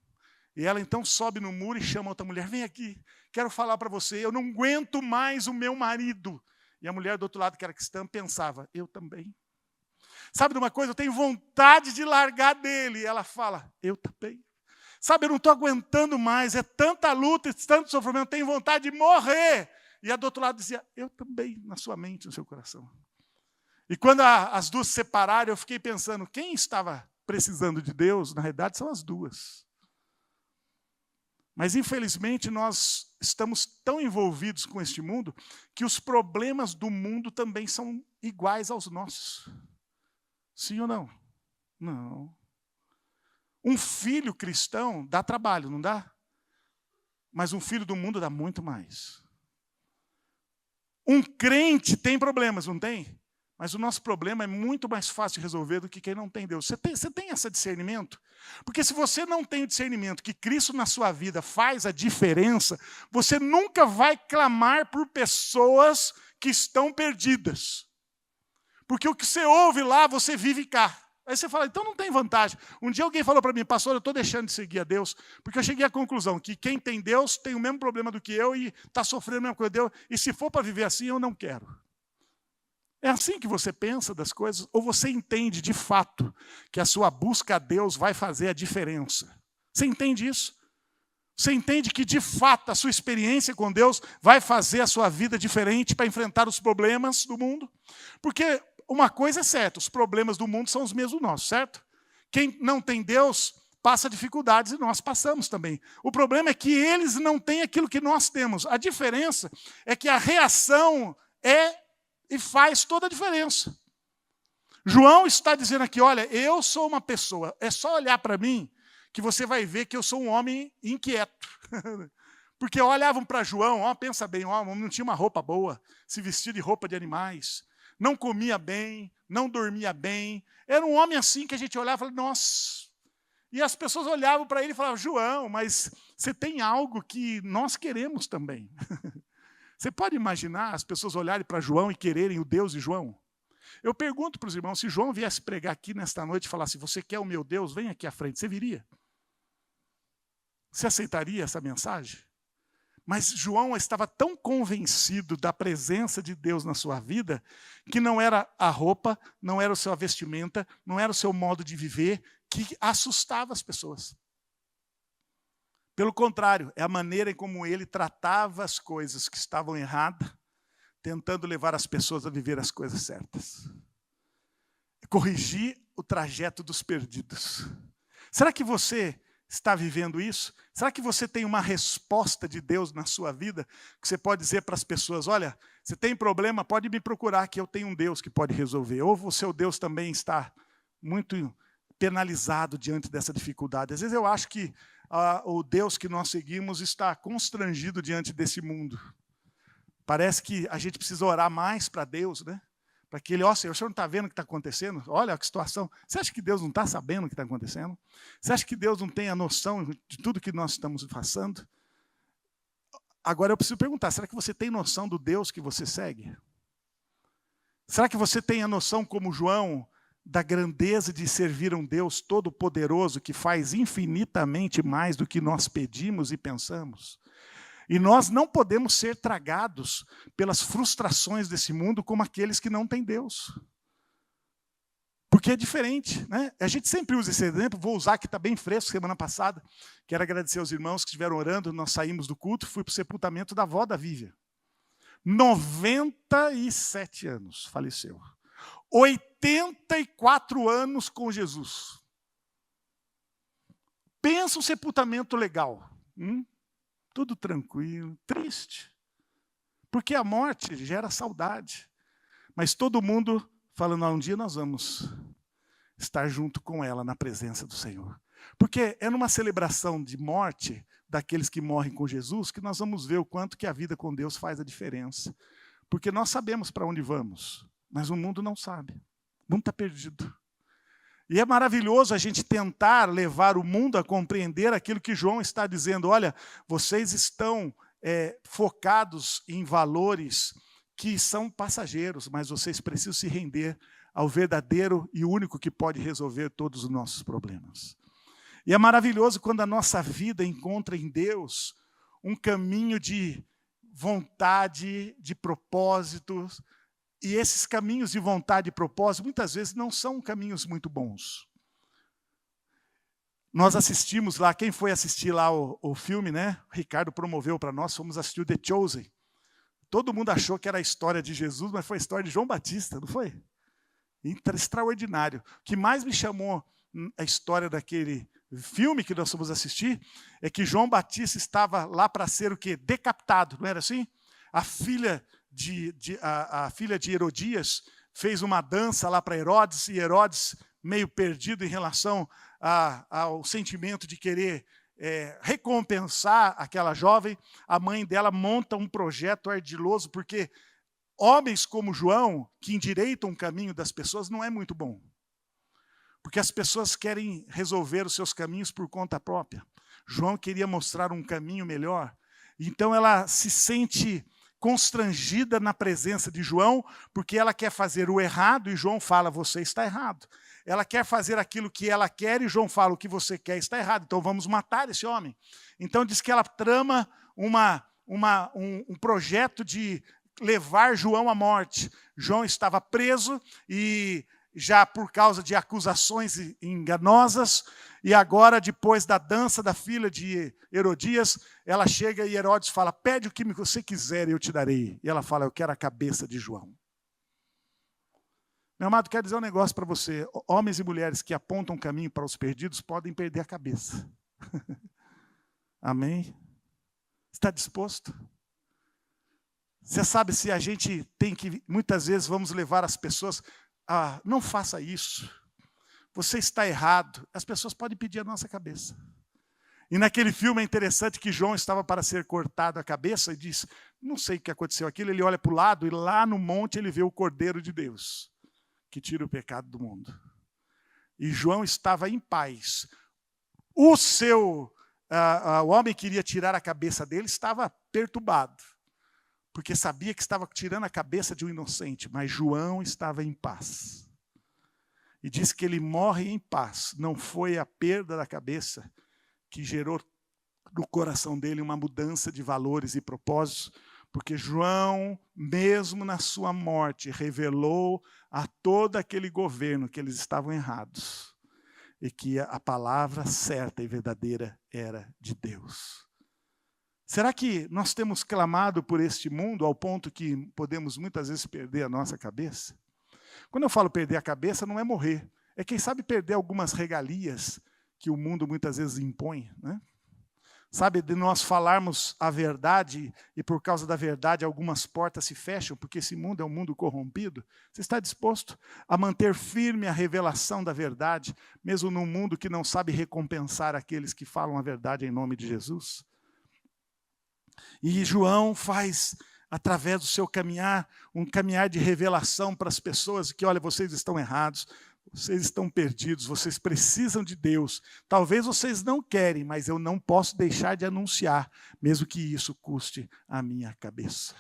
E ela então sobe no muro e chama a outra mulher, vem aqui, quero falar para você, eu não aguento mais o meu marido. E a mulher do outro lado, que era cristã, pensava, eu também. Sabe de uma coisa? Eu tenho vontade de largar dele. E ela fala, eu também. Sabe, eu não estou aguentando mais, é tanta luta, tanto sofrimento, eu tenho vontade de morrer. E a do outro lado dizia, eu também, na sua mente, no seu coração. E quando as duas se separaram, eu fiquei pensando, quem estava precisando de Deus, na realidade, são as duas. Mas, infelizmente, nós estamos tão envolvidos com este mundo que os problemas do mundo também são iguais aos nossos. Sim ou não? Não. Um filho cristão dá trabalho, não dá? Mas um filho do mundo dá muito mais. Um crente tem problemas, não tem? Mas o nosso problema é muito mais fácil de resolver do que quem não tem Deus. Você tem esse discernimento? Porque se você não tem o discernimento que Cristo na sua vida faz a diferença, você nunca vai clamar por pessoas que estão perdidas. Porque o que você ouve lá, você vive cá. Aí você fala, então não tem vantagem. Um dia alguém falou para mim, pastor, eu estou deixando de seguir a Deus, porque eu cheguei à conclusão que quem tem Deus tem o mesmo problema do que eu e está sofrendo a mesma coisa que eu, e se for para viver assim, eu não quero. É assim que você pensa das coisas? Ou você entende de fato que a sua busca a Deus vai fazer a diferença? Você entende isso? Você entende que de fato a sua experiência com Deus vai fazer a sua vida diferente para enfrentar os problemas do mundo? Porque uma coisa é certa, os problemas do mundo são os mesmos nossos, certo? Quem não tem Deus passa dificuldades e nós passamos também. O problema é que eles não têm aquilo que nós temos. A diferença é que a reação é e faz toda a diferença. João está dizendo aqui, olha, eu sou uma pessoa, é só olhar para mim que você vai ver que eu sou um homem inquieto. Porque olhavam para João, ó, pensa bem, ó, não tinha uma roupa boa, se vestia de roupa de animais, não comia bem, não dormia bem. Era um homem assim que a gente olhava e falava, nossa. E as pessoas olhavam para ele e falavam, João, mas você tem algo que nós queremos também. Você pode imaginar as pessoas olharem para João e quererem o Deus de João? Eu pergunto para os irmãos, se João viesse pregar aqui nesta noite e falasse, você quer o meu Deus? Vem aqui à frente. Você viria? Você aceitaria essa mensagem? Mas João estava tão convencido da presença de Deus na sua vida, que não era a roupa, não era a sua vestimenta, não era o seu modo de viver, que assustava as pessoas. Pelo contrário, é a maneira em como ele tratava as coisas que estavam erradas, tentando levar as pessoas a viver as coisas certas. Corrigir o trajeto dos perdidos. Será que você está vivendo isso? Será que você tem uma resposta de Deus na sua vida? Que você pode dizer para as pessoas, olha, você tem problema, pode me procurar que eu tenho um Deus que pode resolver. Ou o seu Deus também está muito penalizado diante dessa dificuldade. Às vezes eu acho que o Deus que nós seguimos está constrangido diante desse mundo. Parece que a gente precisa orar mais para Deus, né? Para que ele, ó Senhor, o Senhor não está vendo o que está acontecendo? Olha que situação. Você acha que Deus não está sabendo o que está acontecendo? Você acha que Deus não tem a noção de tudo que nós estamos passando? Agora eu preciso perguntar, será que você tem noção do Deus que você segue? Será que você tem a noção, como João, da grandeza de servir um Deus todo-poderoso que faz infinitamente mais do que nós pedimos e pensamos? E nós não podemos ser tragados pelas frustrações desse mundo como aqueles que não têm Deus. Porque é diferente, né? A gente sempre usa esse exemplo, vou usar que está bem fresco, semana passada. Quero agradecer aos irmãos que estiveram orando, nós saímos do culto, fui para o sepultamento da avó da Vivian. 97 anos, faleceu. 84 anos com Jesus. Pensa um sepultamento legal. Tudo tranquilo, triste. Porque a morte gera saudade. Mas todo mundo falando, um dia nós vamos estar junto com ela na presença do Senhor. Porque é numa celebração de morte daqueles que morrem com Jesus que nós vamos ver o quanto que a vida com Deus faz a diferença. Porque nós sabemos para onde vamos, mas o mundo não sabe. O mundo está perdido. E é maravilhoso a gente tentar levar o mundo a compreender aquilo que João está dizendo. Olha, vocês estão focados em valores que são passageiros, mas vocês precisam se render ao verdadeiro e único que pode resolver todos os nossos problemas. E é maravilhoso quando a nossa vida encontra em Deus um caminho de vontade, de propósitos. E esses caminhos de vontade e propósito, muitas vezes, não são caminhos muito bons. Nós assistimos lá, quem foi assistir lá o filme, né? O Ricardo promoveu para nós, fomos assistir o The Chosen. Todo mundo achou que era a história de Jesus, mas foi a história de João Batista, não foi? Extraordinário. O que mais me chamou a história daquele filme que nós fomos assistir, é que João Batista estava lá para ser o quê? Decapitado, não era assim? A filha de Herodias fez uma dança lá para Herodes, e Herodes, meio perdido em relação ao sentimento de querer recompensar aquela jovem, a mãe dela monta um projeto ardiloso, porque homens como João, que endireitam o caminho das pessoas, não é muito bom. Porque as pessoas querem resolver os seus caminhos por conta própria. João queria mostrar um caminho melhor. Então ela se sente constrangida na presença de João, porque ela quer fazer o errado e João fala, você está errado. Ela quer fazer aquilo que ela quer e João fala, o que você quer está errado. Então vamos matar esse homem. Então diz que ela trama um projeto de levar João à morte. João estava preso e já por causa de acusações enganosas, e agora, depois da dança da filha de Herodias, ela chega e Herodes fala, pede o que você quiser e eu te darei. E ela fala, eu quero a cabeça de João. Meu amado, quero dizer um negócio para você. Homens e mulheres que apontam caminho para os perdidos podem perder a cabeça. Amém? Está disposto? Você sabe se a gente tem que, muitas vezes, vamos levar as pessoas não faça isso, você está errado. As pessoas podem pedir a nossa cabeça. E naquele filme é interessante que João estava para ser cortado a cabeça e diz, não sei o que aconteceu aquilo, ele olha para o lado e lá no monte ele vê o Cordeiro de Deus, que tira o pecado do mundo. E João estava em paz. O homem que queria tirar a cabeça dele estava perturbado, porque sabia que estava tirando a cabeça de um inocente, mas João estava em paz. E diz que ele morre em paz. Não foi a perda da cabeça que gerou no coração dele uma mudança de valores e propósitos, porque João, mesmo na sua morte, revelou a todo aquele governo que eles estavam errados e que a palavra certa e verdadeira era de Deus. Será que nós temos clamado por este mundo ao ponto que podemos muitas vezes perder a nossa cabeça? Quando eu falo perder a cabeça, não é morrer. É quem sabe perder algumas regalias que o mundo muitas vezes impõe, né? Sabe, de nós falarmos a verdade e por causa da verdade algumas portas se fecham, porque esse mundo é um mundo corrompido. Você está disposto a manter firme a revelação da verdade, mesmo num mundo que não sabe recompensar aqueles que falam a verdade em nome de Jesus? E João faz, através do seu caminhar, um caminhar de revelação para as pessoas, que, olha, vocês estão errados, vocês estão perdidos, vocês precisam de Deus. Talvez vocês não querem, mas eu não posso deixar de anunciar, mesmo que isso custe a minha cabeça.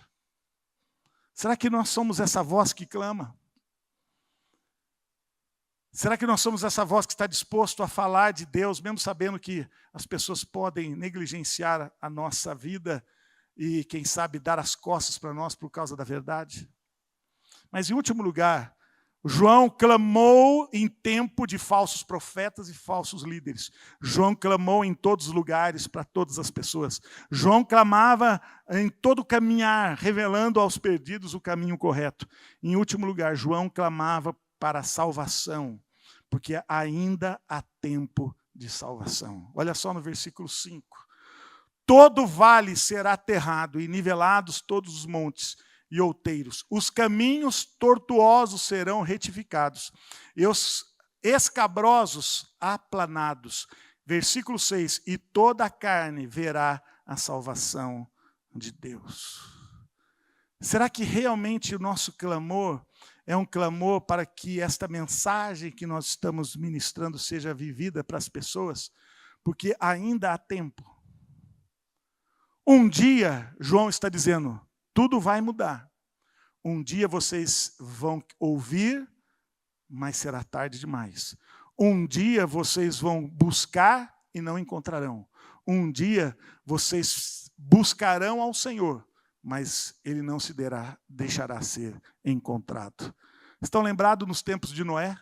Será que nós somos essa voz que clama? Será que nós somos essa voz que está disposto a falar de Deus, mesmo sabendo que as pessoas podem negligenciar a nossa vida e, quem sabe, dar as costas para nós por causa da verdade? Mas, em último lugar, João clamou em tempo de falsos profetas e falsos líderes. João clamou em todos os lugares, para todas as pessoas. João clamava em todo o caminhar, revelando aos perdidos o caminho correto. Em último lugar, João clamava para a salvação, porque ainda há tempo de salvação. Olha só no versículo 5. Todo vale será aterrado e nivelados todos os montes e outeiros. Os caminhos tortuosos serão retificados e os escabrosos aplanados. Versículo 6. E toda a carne verá a salvação de Deus. Será que realmente o nosso clamor é um clamor para que esta mensagem que nós estamos ministrando seja vivida para as pessoas? Porque ainda há tempo. Um dia, João está dizendo, tudo vai mudar. Um dia vocês vão ouvir, mas será tarde demais. Um dia vocês vão buscar e não encontrarão. Um dia vocês buscarão ao Senhor, mas Ele não se deixará ser encontrado. Estão lembrados nos tempos de Noé?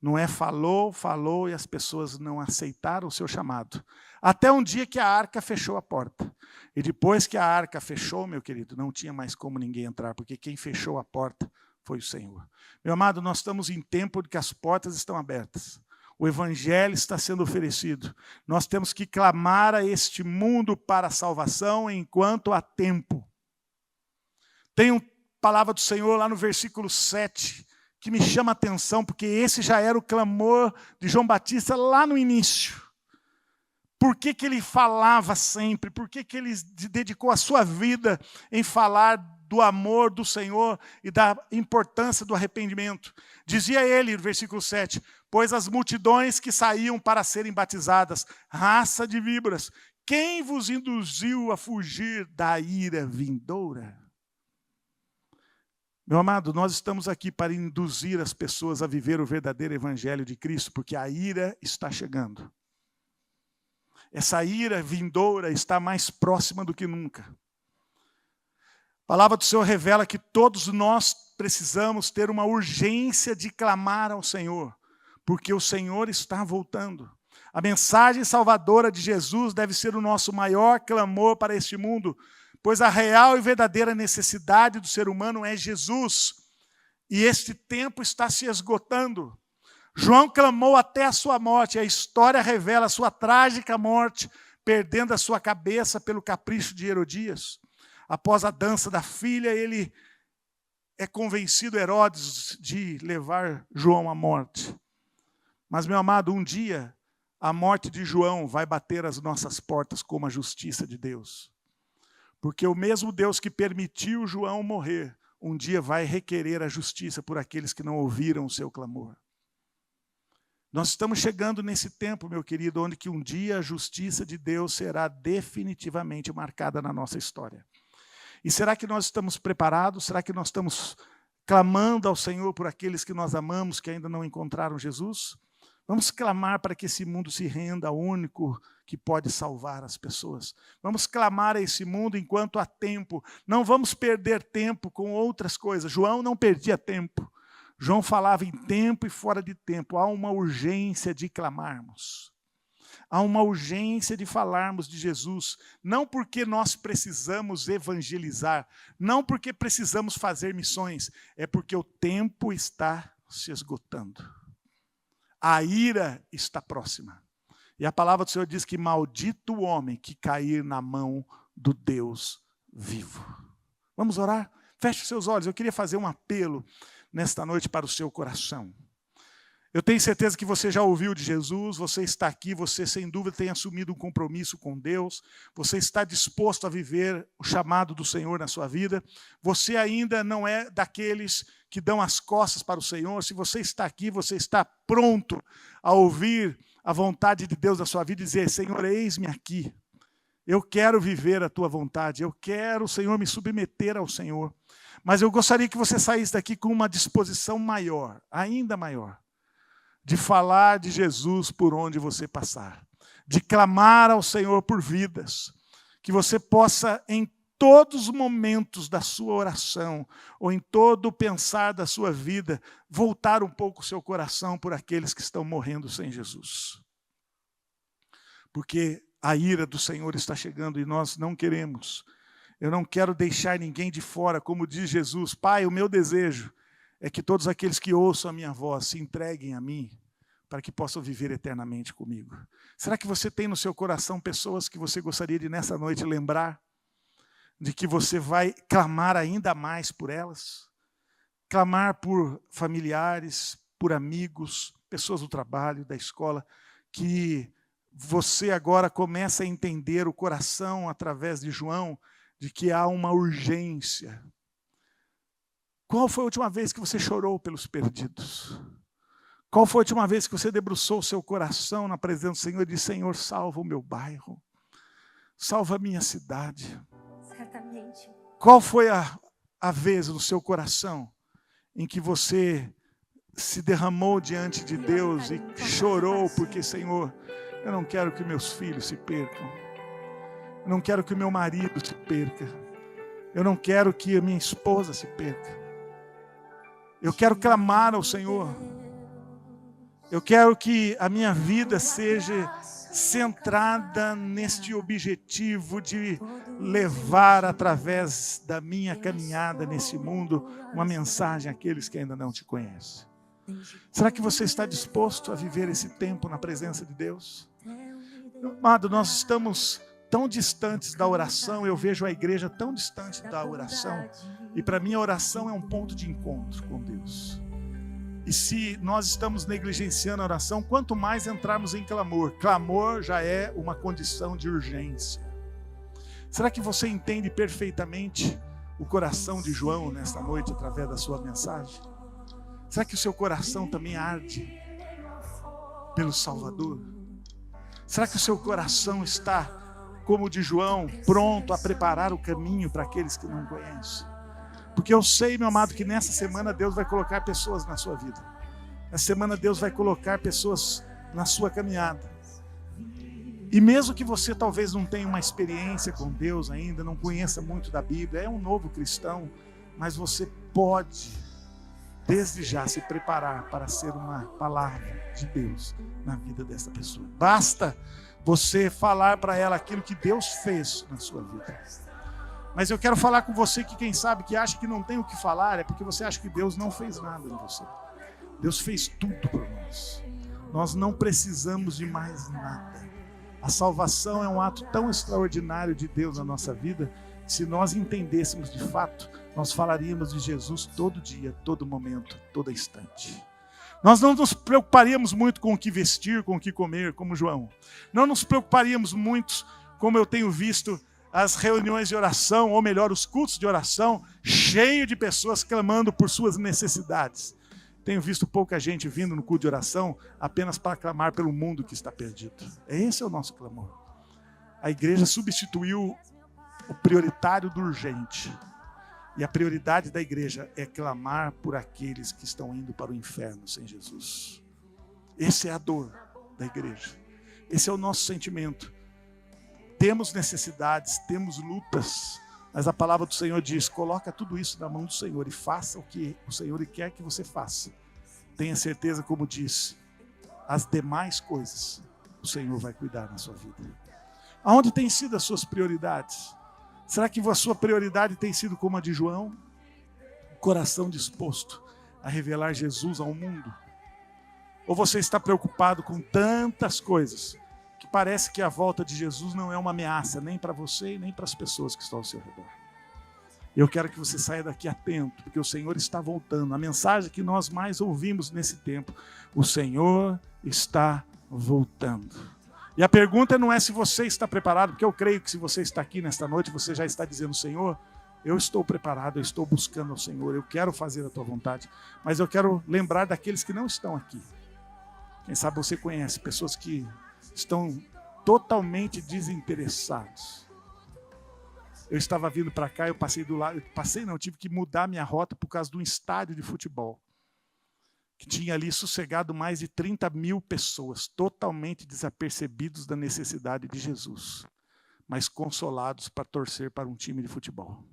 Noé falou e as pessoas não aceitaram o seu chamado. Até um dia que a arca fechou a porta. E depois que a arca fechou, meu querido, não tinha mais como ninguém entrar, porque quem fechou a porta foi o Senhor. Meu amado, nós estamos em tempo de que as portas estão abertas. O evangelho está sendo oferecido. Nós temos que clamar a este mundo para a salvação enquanto há tempo. Tem uma palavra do Senhor lá no versículo 7, que me chama a atenção, porque esse já era o clamor de João Batista lá no início. Por que ele falava sempre? Por que ele dedicou a sua vida em falar do amor do Senhor e da importância do arrependimento? Dizia ele, no versículo 7, pois as multidões que saíam para serem batizadas, raça de víboras, quem vos induziu a fugir da ira vindoura? Meu amado, nós estamos aqui para induzir as pessoas a viver o verdadeiro evangelho de Cristo, porque a ira está chegando. Essa ira vindoura está mais próxima do que nunca. A palavra do Senhor revela que todos nós precisamos ter uma urgência de clamar ao Senhor, porque o Senhor está voltando. A mensagem salvadora de Jesus deve ser o nosso maior clamor para este mundo, pois a real e verdadeira necessidade do ser humano é Jesus, e este tempo está se esgotando. João clamou até a sua morte, a história revela a sua trágica morte, perdendo a sua cabeça pelo capricho de Herodias. Após a dança da filha, ele é convencido, Herodes, de levar João à morte. Mas, meu amado, um dia, a morte de João vai bater às nossas portas como a justiça de Deus. Porque o mesmo Deus que permitiu João morrer, um dia vai requerer a justiça por aqueles que não ouviram o seu clamor. Nós estamos chegando nesse tempo, meu querido, onde que um dia a justiça de Deus será definitivamente marcada na nossa história. E será que nós estamos preparados? Será que nós estamos clamando ao Senhor por aqueles que nós amamos, que ainda não encontraram Jesus? Vamos clamar para que esse mundo se renda ao único que pode salvar as pessoas. Vamos clamar a esse mundo enquanto há tempo. Não vamos perder tempo com outras coisas. João não perdia tempo. João falava em tempo e fora de tempo. Há uma urgência de clamarmos. Há uma urgência de falarmos de Jesus. Não porque nós precisamos evangelizar, não porque precisamos fazer missões, é porque o tempo está se esgotando. A ira está próxima. E a palavra do Senhor diz que maldito o homem que cair na mão do Deus vivo. Vamos orar? Feche os seus olhos. Eu queria fazer um apelo nesta noite para o seu coração. Eu tenho certeza que você já ouviu de Jesus, você está aqui, você sem dúvida tem assumido um compromisso com Deus, você está disposto a viver o chamado do Senhor na sua vida, você ainda não é daqueles que dão as costas para o Senhor. Se você está aqui, você está pronto a ouvir a vontade de Deus na sua vida e dizer, Senhor, eis-me aqui, eu quero viver a tua vontade, eu quero, Senhor, me submeter ao Senhor. Mas eu gostaria que você saísse daqui com uma disposição maior, ainda maior, de falar de Jesus por onde você passar, de clamar ao Senhor por vidas, que você possa, em todos os momentos da sua oração, ou em todo o pensar da sua vida, voltar um pouco o seu coração por aqueles que estão morrendo sem Jesus. Porque a ira do Senhor está chegando e nós não queremos. Eu não quero deixar ninguém de fora, como diz Jesus. Pai, o meu desejo é que todos aqueles que ouçam a minha voz se entreguem a mim, para que possam viver eternamente comigo. Será que você tem no seu coração pessoas que você gostaria de, nessa noite, lembrar de que você vai clamar ainda mais por elas? Clamar por familiares, por amigos, pessoas do trabalho, da escola, que você agora começa a entender o coração, através de João, de que há uma urgência. Qual foi a última vez que você chorou pelos perdidos? Qual foi a última vez que você debruçou o seu coração na presença do Senhor e disse, Senhor, salva o meu bairro, salva a minha cidade? Certamente. Qual foi a vez no seu coração em que você se derramou diante de Deus e chorou porque, Senhor, eu não quero que meus filhos se percam, eu não quero que o meu marido se perca, eu não quero que a minha esposa se perca, eu quero clamar ao Senhor, eu quero que a minha vida seja centrada neste objetivo de levar através da minha caminhada nesse mundo uma mensagem àqueles que ainda não te conhecem. Será que você está disposto a viver esse tempo na presença de Deus? Meu amado, nós estamos tão distantes da oração, eu vejo a igreja tão distante da oração, e para mim a oração é um ponto de encontro com Deus. E se nós estamos negligenciando a oração, quanto mais entrarmos em clamor. Clamor já é uma condição de urgência. Será que você entende perfeitamente o coração de João nesta noite através da sua mensagem? Será que o seu coração também arde pelo Salvador? Será que o seu coração está, como o de João, pronto a preparar o caminho para aqueles que não conhecem? Porque eu sei, meu amado, que nessa semana Deus vai colocar pessoas na sua vida. Nessa semana Deus vai colocar pessoas na sua caminhada. E mesmo que você talvez não tenha uma experiência com Deus ainda, não conheça muito da Bíblia, é um novo cristão, mas você pode, desde já, se preparar para ser uma palavra de Deus na vida dessa pessoa. Basta você falar para ela aquilo que Deus fez na sua vida. Mas eu quero falar com você que quem sabe que acha que não tem o que falar, é porque você acha que Deus não fez nada em você. Deus fez tudo por nós. Nós não precisamos de mais nada. A salvação é um ato tão extraordinário de Deus na nossa vida, que se nós entendêssemos de fato, nós falaríamos de Jesus todo dia, todo momento, todo instante. Nós não nos preocuparíamos muito com o que vestir, com o que comer, como João. Não nos preocuparíamos muito, como eu tenho visto as reuniões de oração, ou melhor, os cultos de oração, cheio de pessoas clamando por suas necessidades. Tenho visto pouca gente vindo no culto de oração apenas para clamar pelo mundo que está perdido. Esse é o nosso clamor. A igreja substituiu o prioritário do urgente. E a prioridade da igreja é clamar por aqueles que estão indo para o inferno sem Jesus. Essa é a dor da igreja. Esse é o nosso sentimento. Temos necessidades, temos lutas, mas a palavra do Senhor diz: coloca tudo isso na mão do Senhor e faça o que o Senhor quer que você faça. Tenha certeza, como diz, as demais coisas o Senhor vai cuidar na sua vida. Aonde tem sido as suas prioridades? Será que a sua prioridade tem sido como a de João? O coração disposto a revelar Jesus ao mundo? Ou você está preocupado com tantas coisas que parece que a volta de Jesus não é uma ameaça nem para você e nem para as pessoas que estão ao seu redor? Eu quero que você saia daqui atento, porque o Senhor está voltando. A mensagem que nós mais ouvimos nesse tempo: o Senhor está voltando. E a pergunta não é se você está preparado, porque eu creio que se você está aqui nesta noite, você já está dizendo: Senhor, eu estou preparado, eu estou buscando ao Senhor, eu quero fazer a tua vontade. Mas eu quero lembrar daqueles que não estão aqui. Quem sabe você conhece pessoas que estão totalmente desinteressados. Eu estava vindo para cá, eu passei do lado, tive que mudar minha rota por causa de um estádio de futebol, que tinha ali sossegado mais de 30 mil pessoas, totalmente desapercebidos da necessidade de Jesus, mas consolados para torcer para um time de futebol.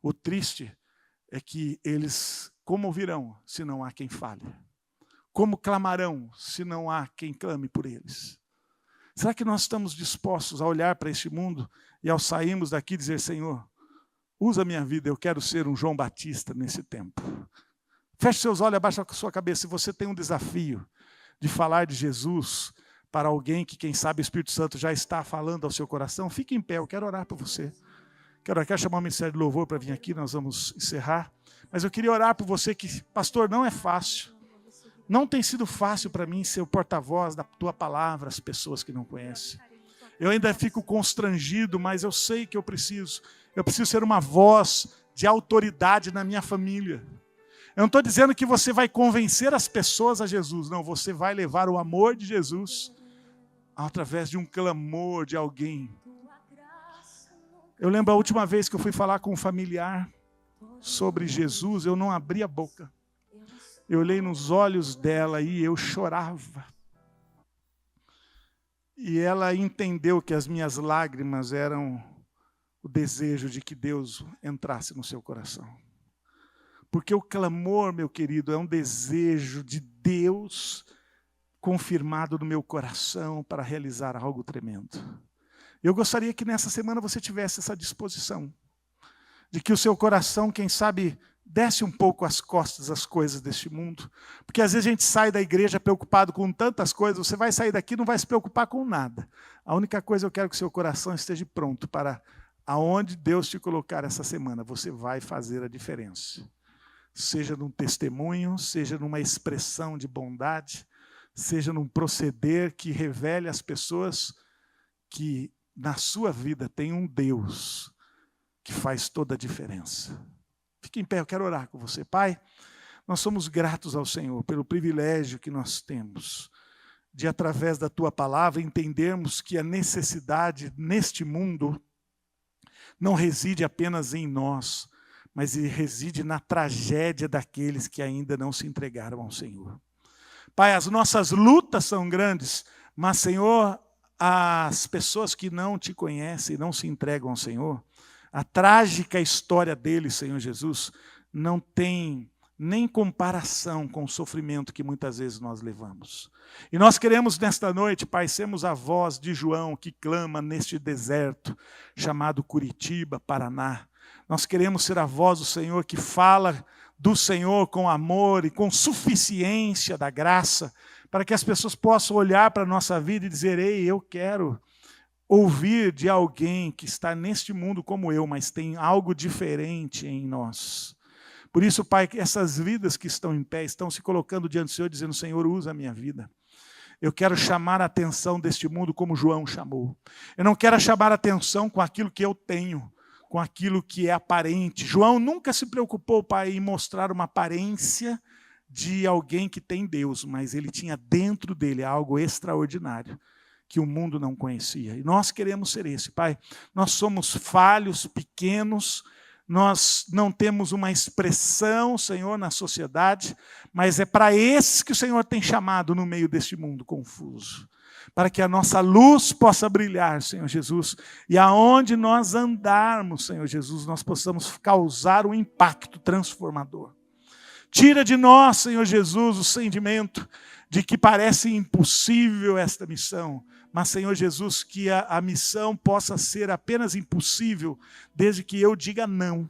O triste é que eles como ouvirão se não há quem fale? Como clamarão se não há quem clame por eles? Será que nós estamos dispostos a olhar para este mundo e ao sairmos daqui dizer: Senhor, usa a minha vida, eu quero ser um João Batista nesse tempo? Feche seus olhos, abaixa a sua cabeça. Se você tem um desafio de falar de Jesus para alguém que, quem sabe, o Espírito Santo já está falando ao seu coração, fique em pé, eu quero orar por você. Quero chamar o Ministério de Louvor para vir aqui, nós vamos encerrar. Mas eu queria orar por você que, pastor, não é fácil. Não tem sido fácil para mim ser o porta-voz da tua palavra às pessoas que não conhecem. Eu ainda fico constrangido, mas eu sei que eu preciso ser uma voz de autoridade na minha família. Eu não estou dizendo que você vai convencer as pessoas a Jesus, não, você vai levar o amor de Jesus através de um clamor de alguém. Eu lembro a última vez que eu fui falar com um familiar sobre Jesus, eu não abri a boca. Eu olhei nos olhos dela e eu chorava. E ela entendeu que as minhas lágrimas eram o desejo de que Deus entrasse no seu coração. Porque o clamor, meu querido, é um desejo de Deus confirmado no meu coração para realizar algo tremendo. Eu gostaria que nessa semana você tivesse essa disposição, de que o seu coração, quem sabe, Desce um pouco as costas às coisas deste mundo. Porque às vezes a gente sai da igreja preocupado com tantas coisas, você vai sair daqui e não vai se preocupar com nada. A única coisa eu quero que o seu coração esteja pronto para aonde Deus te colocar essa semana, você vai fazer a diferença. Seja num testemunho, seja numa expressão de bondade, seja num proceder que revele às pessoas que na sua vida tem um Deus que faz toda a diferença. Fique em pé, eu quero orar com você. Pai, nós somos gratos ao Senhor pelo privilégio que nós temos de, através da Tua palavra, entendermos que a necessidade neste mundo não reside apenas em nós, mas reside na tragédia daqueles que ainda não se entregaram ao Senhor. Pai, as nossas lutas são grandes, mas, Senhor, as pessoas que não Te conhecem, não se entregam ao Senhor, a trágica história deles, Senhor Jesus, não tem nem comparação com o sofrimento que muitas vezes nós levamos. E nós queremos nesta noite, Pai, sermos a voz de João que clama neste deserto chamado Curitiba, Paraná. Nós queremos ser a voz do Senhor que fala do Senhor com amor e com suficiência da graça, para que as pessoas possam olhar para a nossa vida e dizer: ei, eu quero ouvir de alguém que está neste mundo como eu, mas tem algo diferente em nós. Por isso, Pai, que essas vidas que estão em pé, estão se colocando diante do Senhor, dizendo: Senhor, usa a minha vida. Eu quero chamar a atenção deste mundo como João chamou. Eu não quero chamar a atenção com aquilo que eu tenho, com aquilo que é aparente. João nunca se preocupou, Pai, em mostrar uma aparência de alguém que tem Deus, mas ele tinha dentro dele algo extraordinário que o mundo não conhecia. E nós queremos ser esse, Pai. Nós somos falhos, pequenos, nós não temos uma expressão, Senhor, na sociedade, mas é para esses que o Senhor tem chamado no meio deste mundo confuso, para que a nossa luz possa brilhar, Senhor Jesus, e aonde nós andarmos, Senhor Jesus, nós possamos causar um impacto transformador. Tira de nós, Senhor Jesus, o sentimento de que parece impossível esta missão, mas, Senhor Jesus, que a missão possa ser apenas impossível desde que eu diga não.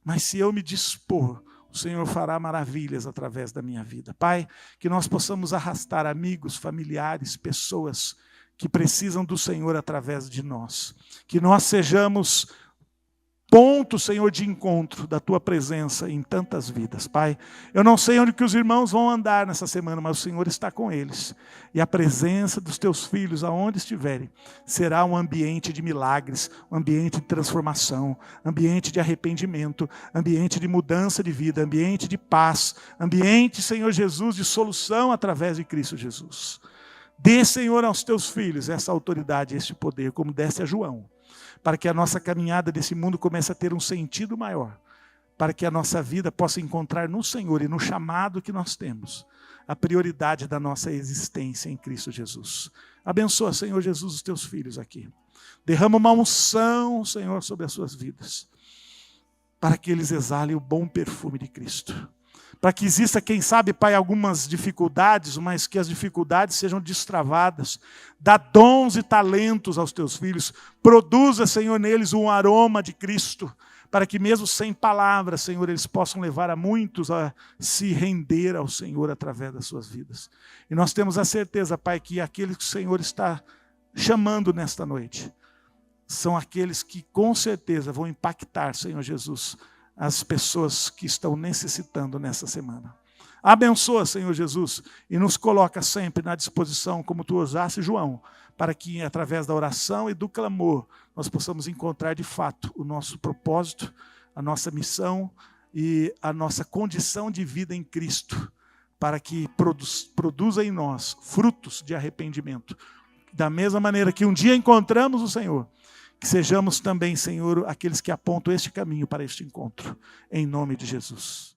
Mas se eu me dispor, o Senhor fará maravilhas através da minha vida. Pai, que nós possamos arrastar amigos, familiares, pessoas que precisam do Senhor através de nós. Que nós sejamos ponto, Senhor, de encontro da Tua presença em tantas vidas. Pai, eu não sei onde que os irmãos vão andar nessa semana, mas o Senhor está com eles. E a presença dos Teus filhos, aonde estiverem, será um ambiente de milagres, um ambiente de transformação, ambiente de arrependimento, ambiente de mudança de vida, ambiente de paz, ambiente, Senhor Jesus, de solução através de Cristo Jesus. Dê, Senhor, aos Teus filhos essa autoridade, esse poder, como desse a João, para que a nossa caminhada desse mundo comece a ter um sentido maior, para que a nossa vida possa encontrar no Senhor e no chamado que nós temos, a prioridade da nossa existência em Cristo Jesus. Abençoa, Senhor Jesus, os Teus filhos aqui. Derrama uma unção, Senhor, sobre as suas vidas, para que eles exalem o bom perfume de Cristo. Para que exista, quem sabe, Pai, algumas dificuldades, mas que as dificuldades sejam destravadas. Dá dons e talentos aos Teus filhos. Produza, Senhor, neles um aroma de Cristo, para que mesmo sem palavras, Senhor, eles possam levar a muitos a se render ao Senhor através das suas vidas. E nós temos a certeza, Pai, que aqueles que o Senhor está chamando nesta noite são aqueles que com certeza vão impactar, Senhor Jesus, as pessoas que estão necessitando nessa semana. Abençoa, Senhor Jesus, e nos coloca sempre na disposição, como Tu usaste João, para que através da oração e do clamor nós possamos encontrar de fato o nosso propósito, a nossa missão e a nossa condição de vida em Cristo, para que produza em nós frutos de arrependimento. Da mesma maneira que um dia encontramos o Senhor, que sejamos também, Senhor, aqueles que apontam este caminho para este encontro, em nome de Jesus.